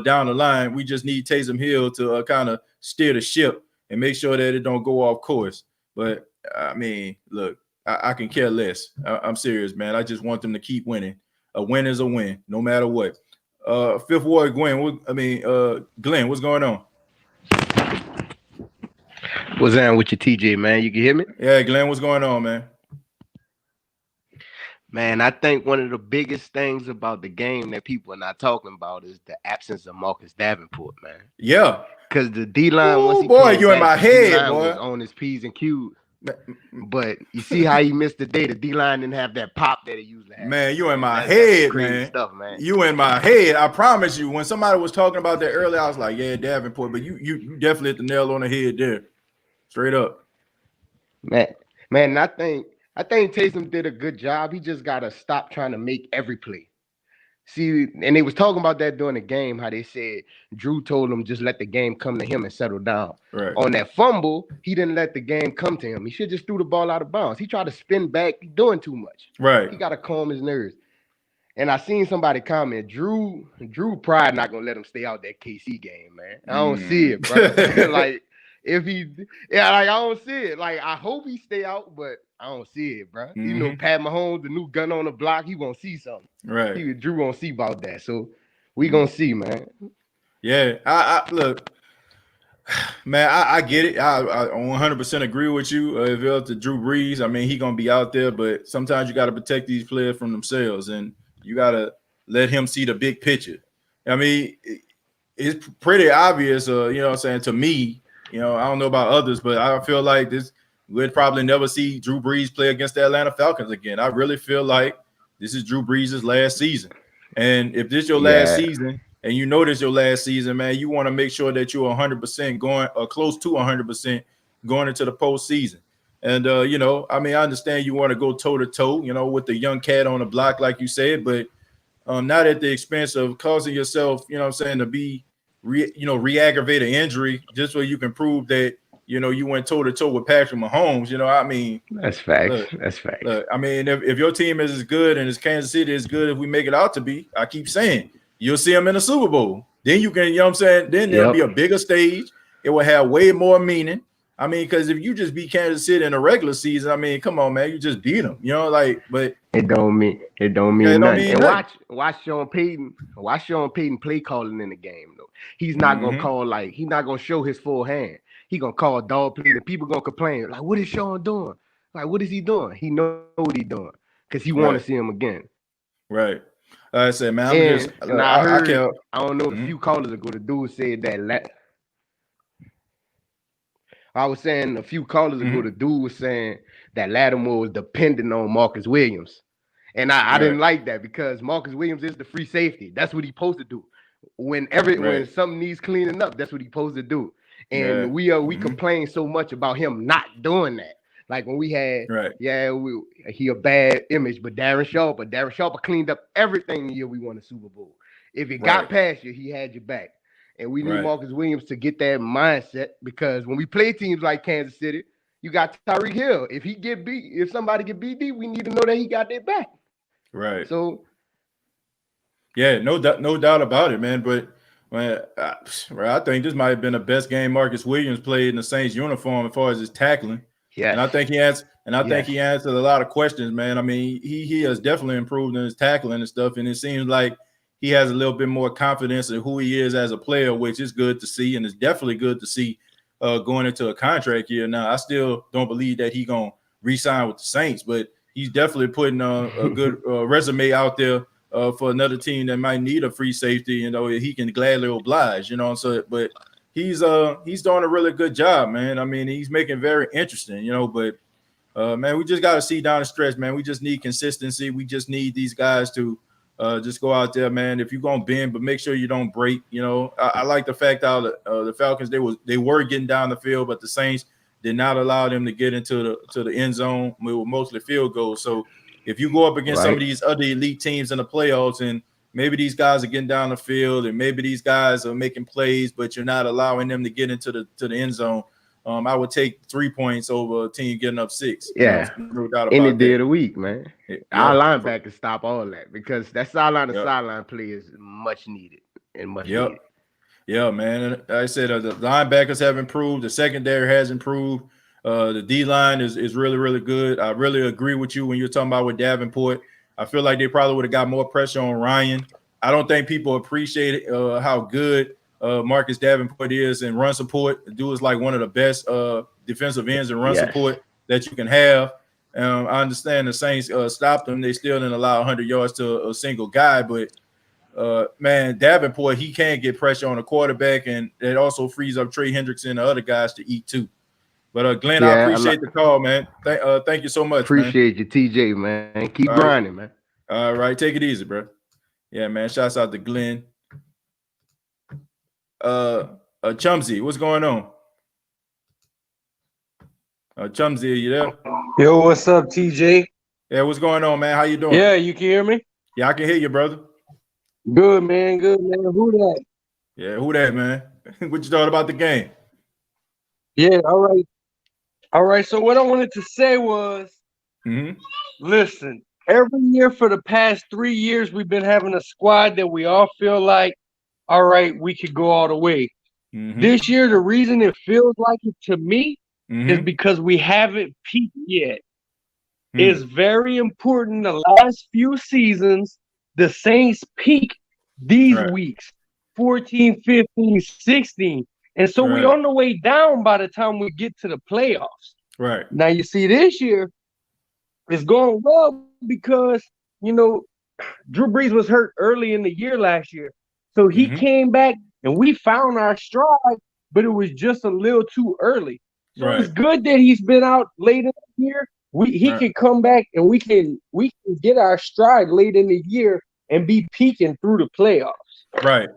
down the line. We just need Taysom Hill to kind of steer the ship and make sure that it don't go off course. But, I mean, look, I can care less. I'm serious, man. I just want them to keep winning. A win is a win, no matter what. Fifth Ward, Glenn, what's going on? What's on with your TJ, man? You can hear me? Yeah, Glenn, what's going on, man? Man, I think one of the biggest things about the game that people are not talking about is the absence of Marcus Davenport, man. Yeah. Because the D-line, once he boy, you in my head, boy. Was on his P's and Q's. But you see how he missed the day. The D-line didn't have that pop that it usually has. Man, you in my head, man. Stuff, man. You in my head. I promise you, when somebody was talking about that earlier, I was like, yeah, Davenport. But you definitely hit the nail on the head there. Straight up. Man, I think Taysom did a good job. He just got to stop trying to make every play. See, and they was talking about that during the game, how they said Drew told him just let the game come to him and settle down. Right. On that fumble, he didn't let the game come to him. He should just threw the ball out of bounds. He tried to spin back, doing too much. Right. He got to calm his nerves. And I seen somebody comment, Drew pride not going to let him stay out that KC game, man. I don't see it, bro. Like, I don't see it. Like, I hope he stay out, but I don't see it, bro. Mm-hmm. You know, Pat Mahomes, the new gun on the block, he won't see something. Right. Drew won't see about that. So we gonna see, man. Yeah, I look, man. I get it. I 100% agree with you. If it's to Drew Brees, I mean, he gonna be out there, but sometimes you got to protect these players from themselves, and you got to let him see the big picture. I mean, it's pretty obvious. You know what I'm saying, to me. You know, I don't know about others, but I feel like we'd probably never see Drew Brees play against the Atlanta Falcons again. I really feel like this is Drew Brees' last season. And if this is your last season, and you know this is your last season, man, you want to make sure that you're 100% going, or close to 100% going into the postseason. And, you know, I mean, I understand you want to go toe-to-toe, you know, with the young cat on the block, like you said, but not at the expense of causing yourself, you know what I'm saying, to be re-aggravate an injury just so you can prove that, you know, you went toe-to-toe with Patrick Mahomes. You know, I mean. That's facts. That's facts. Look, I mean, if your team is as good and as Kansas City is good as we make it out to be, I keep saying, you'll see them in the Super Bowl. Then you can, you know what I'm saying? Then there'll be a bigger stage. It will have way more meaning. I mean, because if you just beat Kansas City in a regular season, I mean, come on, man, you just beat them. You know, like, but it don't mean nothing. Mean and nothing. watch Sean Payton play calling in the game though. He's not gonna call he's not gonna show his full hand. He gonna call dog plays, and people gonna complain like, "What is Sean doing? Like, what is he doing?" He know what he's doing because he want to see him again. Right. Like I said, man, I heard. I don't know. A few callers ago, the dude said that. I was saying a few callers ago, the dude was saying that Lattimore was dependent on Marcus Williams. And I didn't like that because Marcus Williams is the free safety. That's what he's supposed to do. When something needs cleaning up, that's what he's supposed to do. And we complain so much about him not doing that. Like when we had, he a bad image, but Darren Sharper cleaned up everything the year we won the Super Bowl. If it got past you, he had your back. And we need Marcus Williams to get that mindset because when we play teams like Kansas City, you got Tyreek Hill. If somebody get beat, we need to know that he got their back. Right. So, yeah, no doubt about it, man. But man, I think this might have been the best game Marcus Williams played in the Saints uniform as far as his tackling. Yeah, and I think he answered a lot of questions, man. I mean, he has definitely improved in his tackling and stuff, and it seems like he has a little bit more confidence in who he is as a player, which is good to see, and it's definitely good to see going into a contract year. Now, I still don't believe that he's going to re-sign with the Saints, but he's definitely putting a good resume out there for another team that might need a free safety. You know, he can gladly oblige, you know. So, but he's doing a really good job, man. I mean, he's making it very interesting, you know, but man, we just got to see down the stretch, man. We just need consistency. We just need these guys to just go out there, man. If you're gonna bend, but make sure you don't break. You know, I like the fact that the Falcons they were getting down the field, but the Saints did not allow them to get into the end zone. We were mostly field goals. So if you go up against some of these other elite teams in the playoffs, and maybe these guys are getting down the field, and maybe these guys are making plays, but you're not allowing them to get into the end zone. I would take 3 points over a team getting up 6. Yeah, you know, no doubt about any day that. of the week, man. Our linebackers stop all that because that sideline to sideline play is much needed and much needed. Yeah, man. And like I said, the linebackers have improved. The secondary has improved. The D-line is really, really good. I really agree with you when you're talking about with Davenport. I feel like they probably would have got more pressure on Ryan. I don't think people appreciate how good Marcus Davenport is in run support. The dude is like one of the best defensive ends in run support that you can have. I understand the Saints stopped them. They still didn't allow 100 yards to a single guy, but man, Davenport, he can get pressure on the quarterback, and it also frees up Trey Hendrickson and the other guys to eat too. But Glenn, I appreciate the call, man. Thank you so much. Appreciate you, TJ, man. Keep grinding, man. All right, take it easy, bro. Yeah, man. Shouts out to Glenn. Chumsy, what's going on? Chumsy, are you there? Yo, what's up, TJ? Yeah, what's going on, man? How you doing? Yeah, you can hear me? Yeah, I can hear you, brother. Good, man. Good, man. Who that? Yeah, who that, man? What you thought about the game? Yeah, all right. All right, so what I wanted to say was, listen, every year for the past 3 years, we've been having a squad that we all feel like, all right, we could go all the way. This year, the reason it feels like it to me is because we haven't peaked yet. It's very important the last few seasons, the Saints peak these weeks, 14, 15, 16. And so we're on the way down by the time we get to the playoffs. Right. Now, you see, this year it's going well because, you know, Drew Brees was hurt early in the year last year. So he came back and we found our stride, but it was just a little too early. So it's good that he's been out late in the year. He can come back and we can get our stride late in the year and be peaking through the playoffs. Right.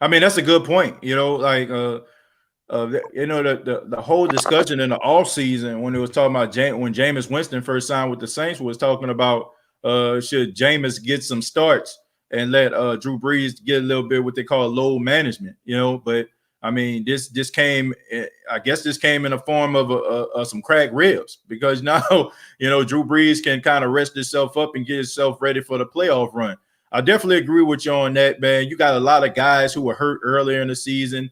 I mean, that's a good point. You know, like you know, the whole discussion in the offseason when it was talking about when Jameis Winston first signed with the Saints was talking about should Jameis get some starts and let Drew Brees get a little bit what they call load management, you know. But I mean, this came, I guess this came in the form of some cracked ribs because now, you know, Drew Brees can kind of rest himself up and get himself ready for the playoff run. I definitely agree with you on that, man. You got a lot of guys who were hurt earlier in the season,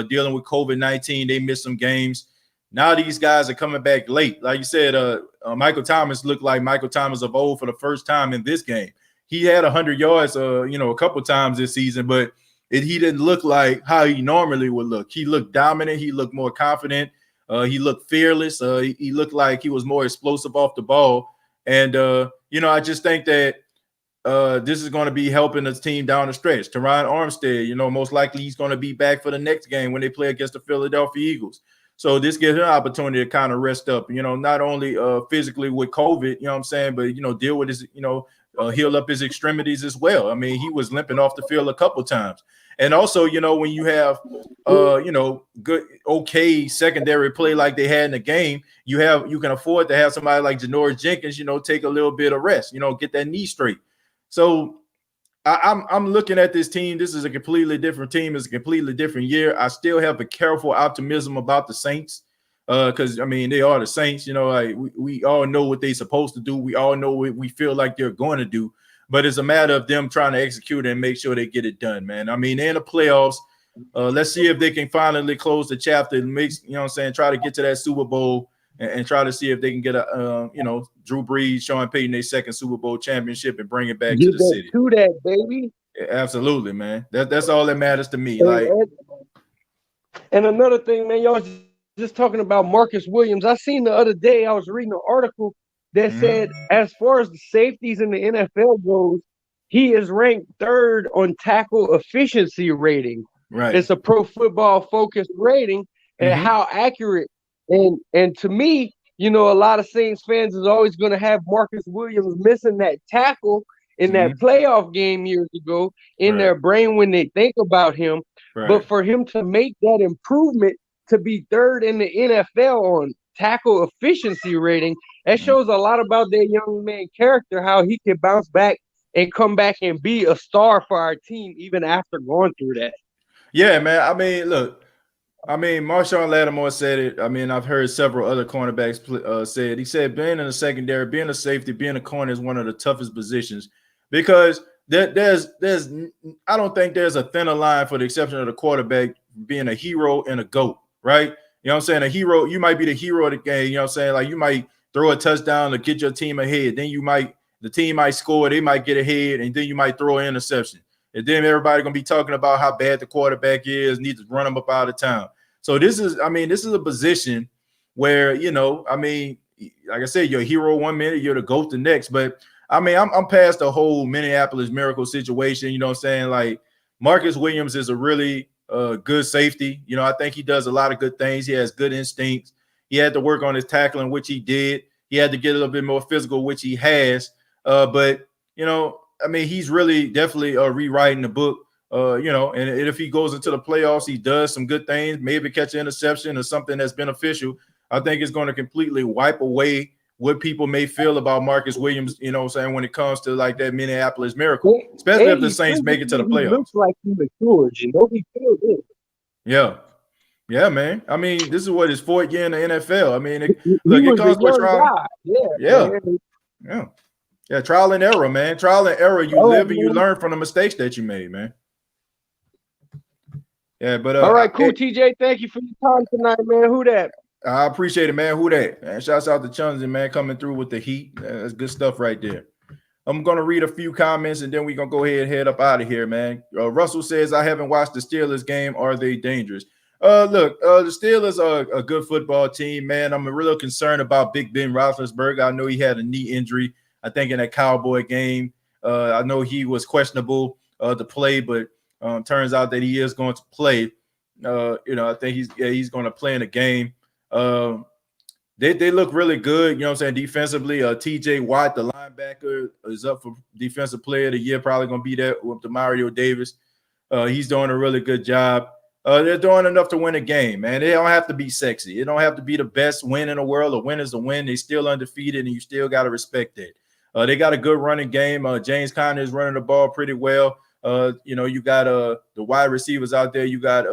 dealing with COVID-19. They missed some games. Now these guys are coming back late. Like you said, Michael Thomas looked like Michael Thomas of old for the first time in this game. He had 100 yards, a couple times this season, but he didn't look like how he normally would look. He looked dominant. He looked more confident. He looked fearless. He looked like he was more explosive off the ball. And, I just think that this is going to be helping the team down the stretch. Teron Armstead, most likely he's going to be back for the next game when they play against the Philadelphia Eagles. So this gives him an opportunity to kind of rest up, not only physically with COVID, but, deal with his, heal up his extremities as well. I mean, he was limping off the field a couple times. And also, when you have, good, okay secondary play like they had in the game, you can afford to have somebody like Janoris Jenkins, take a little bit of rest, get that knee straight. So I'm looking at this team. This is a completely different team. It's a completely different year. I still have a careful optimism about the Saints because, they are the Saints. We all know what they're supposed to do. We all know what we feel like they're going to do. But it's a matter of them trying to execute and make sure they get it done, man. They're in the playoffs. Let's see if they can finally close the chapter and try to get to that Super Bowl and try to see if they can get Drew Brees, Sean Payton, their second Super Bowl championship and bring it back to the city. To that, baby. Yeah, absolutely, man. That's all that matters to me. And another thing, man, y'all just talking about Marcus Williams. I seen the other day, I was reading an article that said as far as the safeties in the NFL goes, he is ranked 3rd on tackle efficiency rating. Right. It's a Pro Football Focus rating and how accurate. And to me, a lot of Saints fans is always going to have Marcus Williams missing that tackle in that playoff game years ago in their brain when they think about him. Right. But for him to make that improvement to be 3rd in the NFL on tackle efficiency rating, that shows a lot about that young man character, how he can bounce back and come back and be a star for our team even after going through that. Yeah, man. Marshawn Lattimore said it. I've heard several other cornerbacks say it. He said being in the secondary, being a safety, being a corner is one of the toughest positions because there's I don't think there's a thinner line for the exception of the quarterback being a hero and a GOAT, right? A hero, you might be the hero of the game, like you might throw a touchdown to get your team ahead. Then the team might score, they might get ahead, and then you might throw an interception. And then everybody gonna be talking about how bad the quarterback is, need to run them up out of town. So this is a position where, like I said, you're a hero 1 minute, you're the GOAT the next. But I'm past the whole Minneapolis Miracle situation. Like Marcus Williams is a really good safety. I think he does a lot of good things. He has good instincts. He had to work on his tackling, which he did. He had to get a little bit more physical, which he has. But he's really definitely rewriting the book, and if he goes into the playoffs, he does some good things, maybe catch an interception or something that's beneficial. I think it's going to completely wipe away what people may feel about Marcus Williams, when it comes to like that Minneapolis Miracle, especially if the Saints make it to the playoffs. He looks like he matured, he feels it. Yeah. Yeah, man. This is what his 4th year in the NFL. It comes with trial. Yeah, trial and error, man. Trial and error. You live and you learn from the mistakes that you made, man. Yeah, but all right, cool, TJ. Thank you for your time tonight, man. Who that? I appreciate it, man. Who that? Man, shouts out to Chunzy, man, coming through with the heat. That's good stuff right there. I'm gonna read a few comments and then we're gonna go ahead and head up out of here, man. Russell says, I haven't watched the Steelers game. Are they dangerous? The Steelers are a good football team, man. I'm a real concerned about Big Ben Roethlisberger. I know he had a knee injury, I think, in that Cowboy game. I know he was questionable to play, but turns out that he is going to play. I think he's going to play in the game. They look really good, defensively. TJ Watt, the linebacker, is up for Defensive Player of the Year, probably going to be there with Demario Davis. He's doing a really good job. They're doing enough to win a game, man. They don't have to be sexy. It don't have to be the best win in the world. A win is a win. They still undefeated, and you still got to respect it. They got a good running game. James Conner is running the ball pretty well. You got the wide receivers out there. You got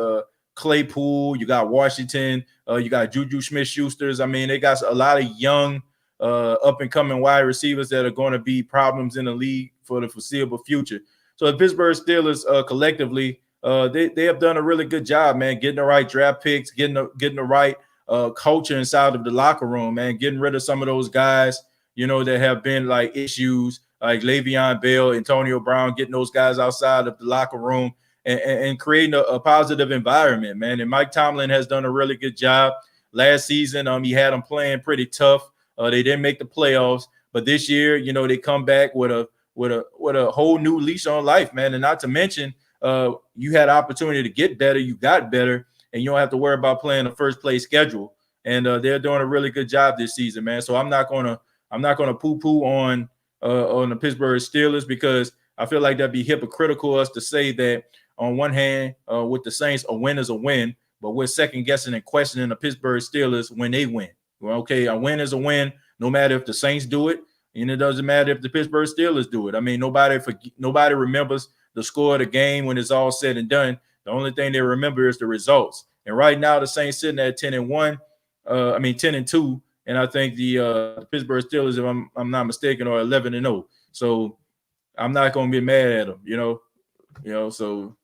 Claypool. You got Washington. You got Juju Smith-Schusters. They got a lot of young, up-and-coming wide receivers that are going to be problems in the league for the foreseeable future. So the Pittsburgh Steelers collectively, they have done a really good job, man, getting the right draft picks, getting the right culture inside of the locker room, man, getting rid of some of those guys, that have been like issues like Le'Veon Bell, Antonio Brown, getting those guys outside of the locker room and creating a positive environment, man. And Mike Tomlin has done a really good job. Last season, he had them playing pretty tough. They didn't make the playoffs, but this year, they come back with a whole new leash on life, man. And not to mention, you had opportunity to get better, you got better, and you don't have to worry about playing a first place schedule. And they're doing a really good job this season, man. So I'm not gonna poo-poo on the Pittsburgh Steelers, because I feel like that'd be hypocritical us to say that on one hand, with the Saints, a win is a win, but we're second guessing and questioning the Pittsburgh Steelers when they win. Well, okay, a win is a win, no matter if the Saints do it, and it doesn't matter if the Pittsburgh Steelers do it. I mean, nobody remembers the score of the game when it's all said and done. The only thing they remember is the results. And right now, the Saints sitting at 10-1, 10-2, and I think the Pittsburgh Steelers, if I'm not mistaken, are 11-0. So I'm not going to be mad at them, So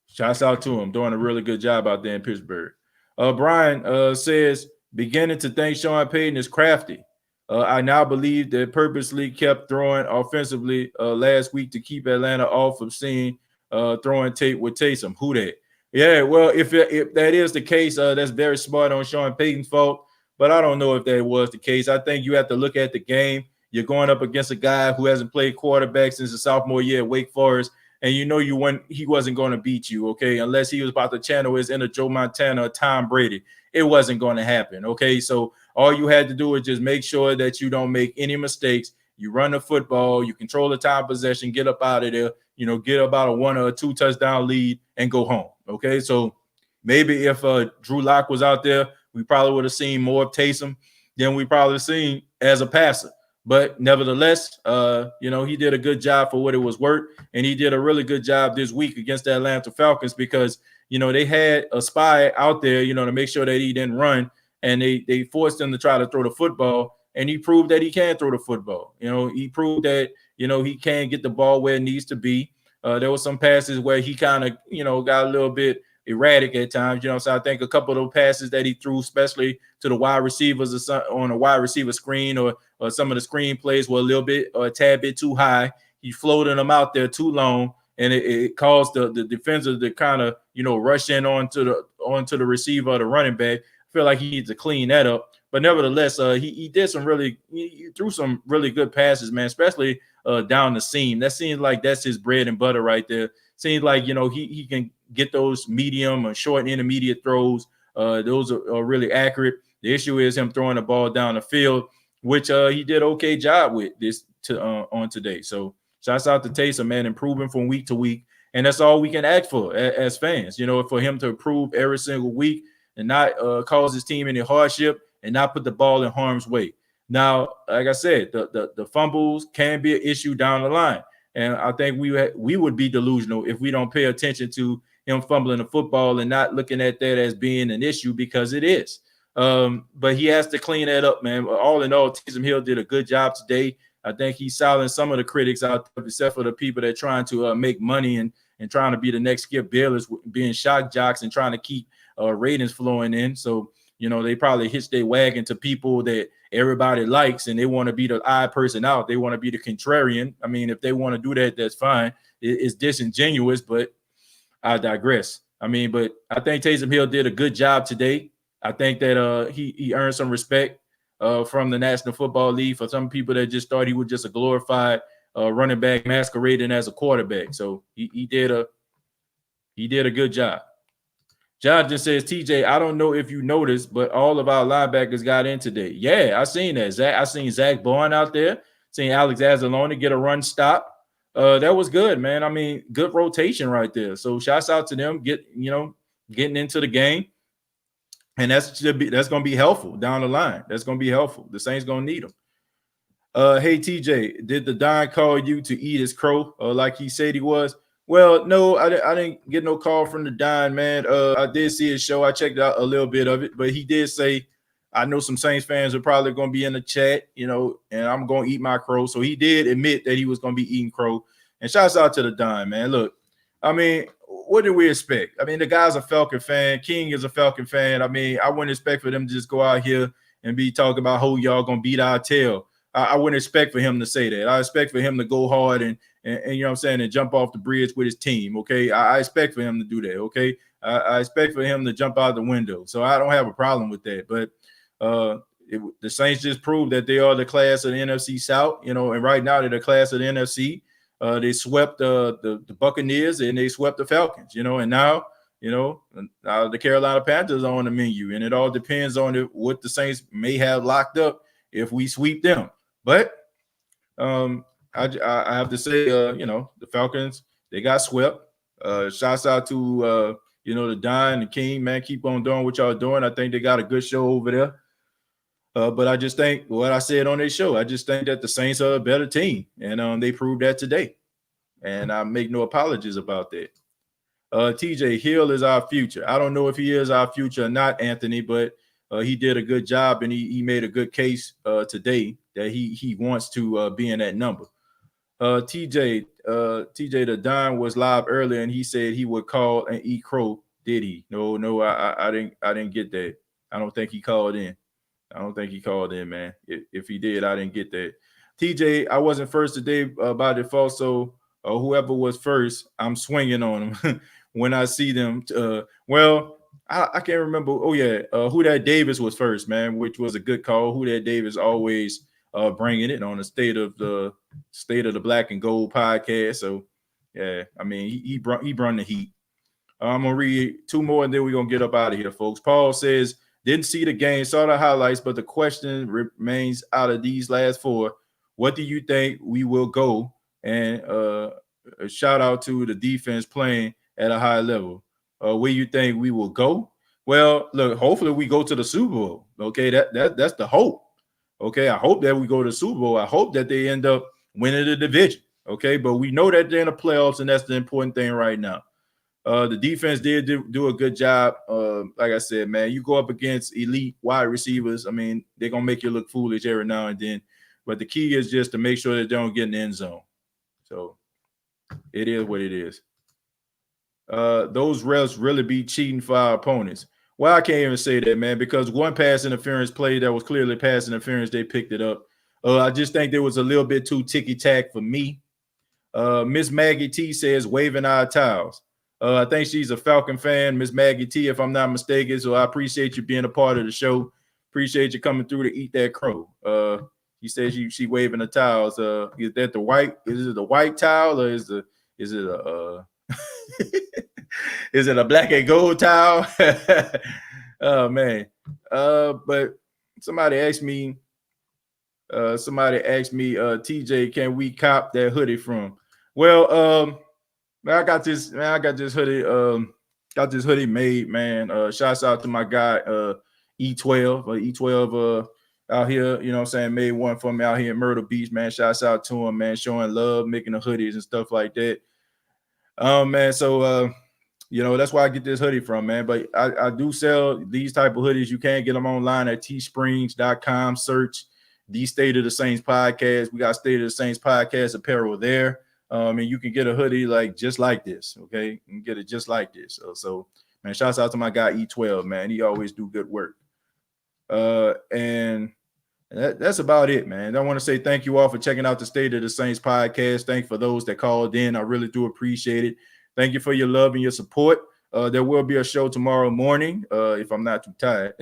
shouts out to them, doing a really good job out there in Pittsburgh. Brian says, beginning to think Sean Payton is crafty. I now believe that purposely kept throwing offensively last week to keep Atlanta off of seeing throwing tape with Taysom. Who that? Yeah, well, if that is the case, that's very smart on Sean Payton's fault. But I don't know if that was the case. I think you have to look at the game. You're going up against a guy who hasn't played quarterback since the sophomore year at Wake Forest, and he wasn't going to beat you, okay, unless he was about to channel his inner Joe Montana or Tom Brady. It wasn't going to happen, okay? So all you had to do is just make sure that you don't make any mistakes. You run the football, you control the time possession, get up out of there, get about a 1 or 2 touchdown lead and go home, okay? So maybe if Drew Lock was out there, we probably would have seen more of Taysom than we probably seen as a passer. But nevertheless, he did a good job for what it was worth, and he did a really good job this week against the Atlanta Falcons because, they had a spy out there, to make sure that he didn't run, and they forced him to try to throw the football, and he proved that he can throw the football. He proved that, he can get the ball where it needs to be. There were some passes where he kind of, got a little bit erratic at times, so I think a couple of those passes that he threw, especially to the wide receivers on a wide receiver screen or some of the screen plays were a little bit or a tad bit too high. He floated them out there too long, and it caused the defensive to kind of, rush in onto the receiver or the running back. I feel like he needs to clean that up. But nevertheless, he threw some really good passes, man, especially down the seam. That seems like that's his bread and butter right there. Seems like, he can get those medium or short and intermediate throws. Those are really accurate. The issue is him throwing the ball down the field, which he did an okay job with on today. So shouts out to Taysom, man, improving from week to week. And that's all we can ask for as fans, for him to improve every single week and not cause his team any hardship and not put the ball in harm's way. Now, like I said, the fumbles can be an issue down the line. And I think we would be delusional if we don't pay attention to him fumbling the football and not looking at that as being an issue, because it is. But he has to clean that up, man. All in all, Taysom Hill did a good job today. I think he's silenced some of the critics out there, except for the people that are trying to make money and trying to be the next Skip Bayless, being shock jocks and trying to keep ratings flowing in. So, they probably hitch their wagon to people that everybody likes, and they want to be the odd person out. They want to be the contrarian. I mean, if they want to do that, that's fine. It's disingenuous, but I digress. I mean, but I think Taysom Hill did a good job today. I think that he earned some respect from the National Football League for some people that just thought he was just a glorified running back masquerading as a quarterback. So he did a good job. John just says, TJ, I don't know if you noticed, but all of our linebackers got in today. Yeah, I seen that. I seen Zach Bourne out there. Seen Alex Anzalone get a run stop. That was good, man. I mean, good rotation right there. So shouts out to them getting into the game. And that's going to be helpful down the line. That's going to be helpful. The Saints going to need them. Hey, TJ, did the Don call you to eat his crow like he said he was? Well, no, I didn't get no call from the Don, man. I did see his show. I checked out a little bit of it, but he did say, I know some Saints fans are probably going to be in the chat, and I'm going to eat my crow. So he did admit that he was going to be eating crow. And shouts out to the Don, man. Look, I mean, what do we expect? I mean, the guy's a Falcon fan. King is a Falcon fan. I mean, I wouldn't expect for them to just go out here and be talking about how y'all gonna beat our tail. I wouldn't expect for him to say that. I expect for him to go hard and you know what I'm saying, and jump off the bridge with his team. Okay, I expect for him to do that. Okay, I expect for him to jump out the window. So I don't have a problem with that. But the Saints just proved that they are the class of the NFC South. You know, and right now they're the class of the NFC. They swept the Buccaneers and they swept the Falcons. You know, and now the Carolina Panthers are on the menu, and it all depends on what the Saints may have locked up if we sweep them. But I have to say, the Falcons, they got swept. Shouts out to the Don and the King, man. Keep on doing what y'all doing. I think they got a good show over there. But I just think what I said on their show, I just think that the Saints are a better team, and they proved that today. And I make no apologies about that. TJ Hill is our future. I don't know if he is our future or not, Anthony, but he did a good job, and he made a good case today that he wants to be in that number. TJ the Don was live earlier, and he said he would call and eat crow. Did he? No, I didn't get that. I don't think he called in. Man. If he did, I didn't get that. TJ, I wasn't first today by default, so whoever was first, I'm swinging on them when I see them. I can't remember. Oh yeah, Who That Davis was first, man, which was a good call. Who That Davis always bringing it on the State of the Black and Gold podcast. So yeah, I mean he brought the heat. I'm gonna read two more and then we're gonna get up out of here, folks. Paul says, didn't see the game, saw the highlights, but the question remains out of these last four, what do you think we will go? And a shout out to the defense playing at a high level. Where you think we will go? Well, look, hopefully we go to the Super Bowl. Okay, that's the hope. Okay, I hope that we go to the Super Bowl. I hope that they end up winning the division. Okay, but we know that they're in the playoffs, and that's the important thing right now. The defense did do a good job. Like I said, man, you go up against elite wide receivers. I mean, they're going to make you look foolish every now and then. But the key is just to make sure that they don't get in the end zone. So it is what it is. Those refs really be cheating for our opponents. Well, I can't even say that, man, because one pass interference play that was clearly pass interference, they picked it up. I just think there was a little bit too ticky-tack for me. Miss Maggie T says, waving our towels. I think she's a Falcon fan, Miss Maggie T, if I'm not mistaken. So I appreciate you being a part of the show. Appreciate you coming through to eat that crow. She says she waving the towels. Is that the white? Is it the white towel or is it a is it a black and gold towel? Oh man. But somebody asked me, TJ, can we cop that hoodie from? Well, I got this hoodie. Got this hoodie made, man. Shouts out to my guy, E12 out here. You know what I'm saying? Made one for me out here in Myrtle Beach, man. Shouts out to him, man. Showing love, making the hoodies and stuff like that. Man. So, that's where I get this hoodie from, man. But I do sell these type of hoodies. You can get them online at teesprings.com. Search the State of the Saints podcast. We got State of the Saints podcast apparel there. And you can get a hoodie just like this, okay? You can get it just like this. So man, shouts out to my guy E12, man. He always do good work. And that's about it, man. I want to say thank you all for checking out the State of the Saints podcast. Thank you for those that called in. I really do appreciate it. Thank you for your love and your support. There will be a show tomorrow morning, if I'm not too tired.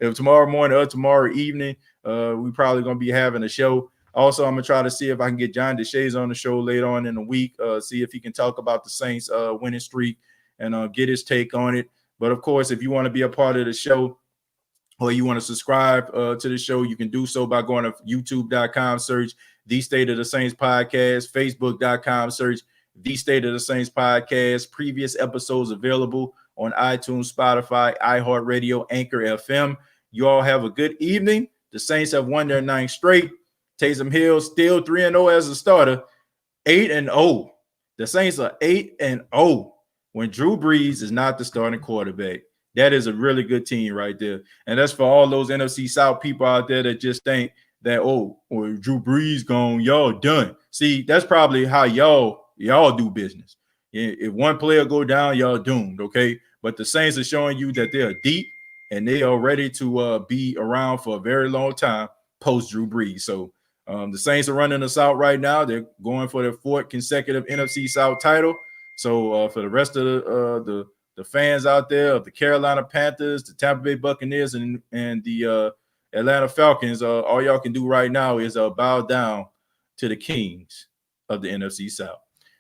If tomorrow morning or tomorrow evening, we probably going to be having a show. Also, I'm going to try to see if I can get John DeShays on the show later on in the week, see if he can talk about the Saints winning streak and get his take on it. But, of course, if you want to be a part of the show or you want to subscribe to the show, you can do so by going to youtube.com, search The State of the Saints Podcast, facebook.com, search The State of the Saints Podcast. Previous episodes available on iTunes, Spotify, iHeartRadio, Anchor FM. You all have a good evening. The Saints have won their 9th straight. Taysom Hill still 3-0 as a starter, 8-0. The Saints are 8-0 when Drew Brees is not the starting quarterback. That is a really good team right there. And that's for all those NFC South people out there that just think that, or Drew Brees gone, y'all done. See, that's probably how y'all do business. If one player go down, y'all doomed, okay? But the Saints are showing you that they are deep and they are ready to be around for a very long time post Drew Brees. So the Saints are running us out right now. They're going for their 4th consecutive NFC South title. So for the rest of the fans out there of the Carolina Panthers, the Tampa Bay Buccaneers, and the Atlanta Falcons, all y'all can do right now is bow down to the kings of the NFC South.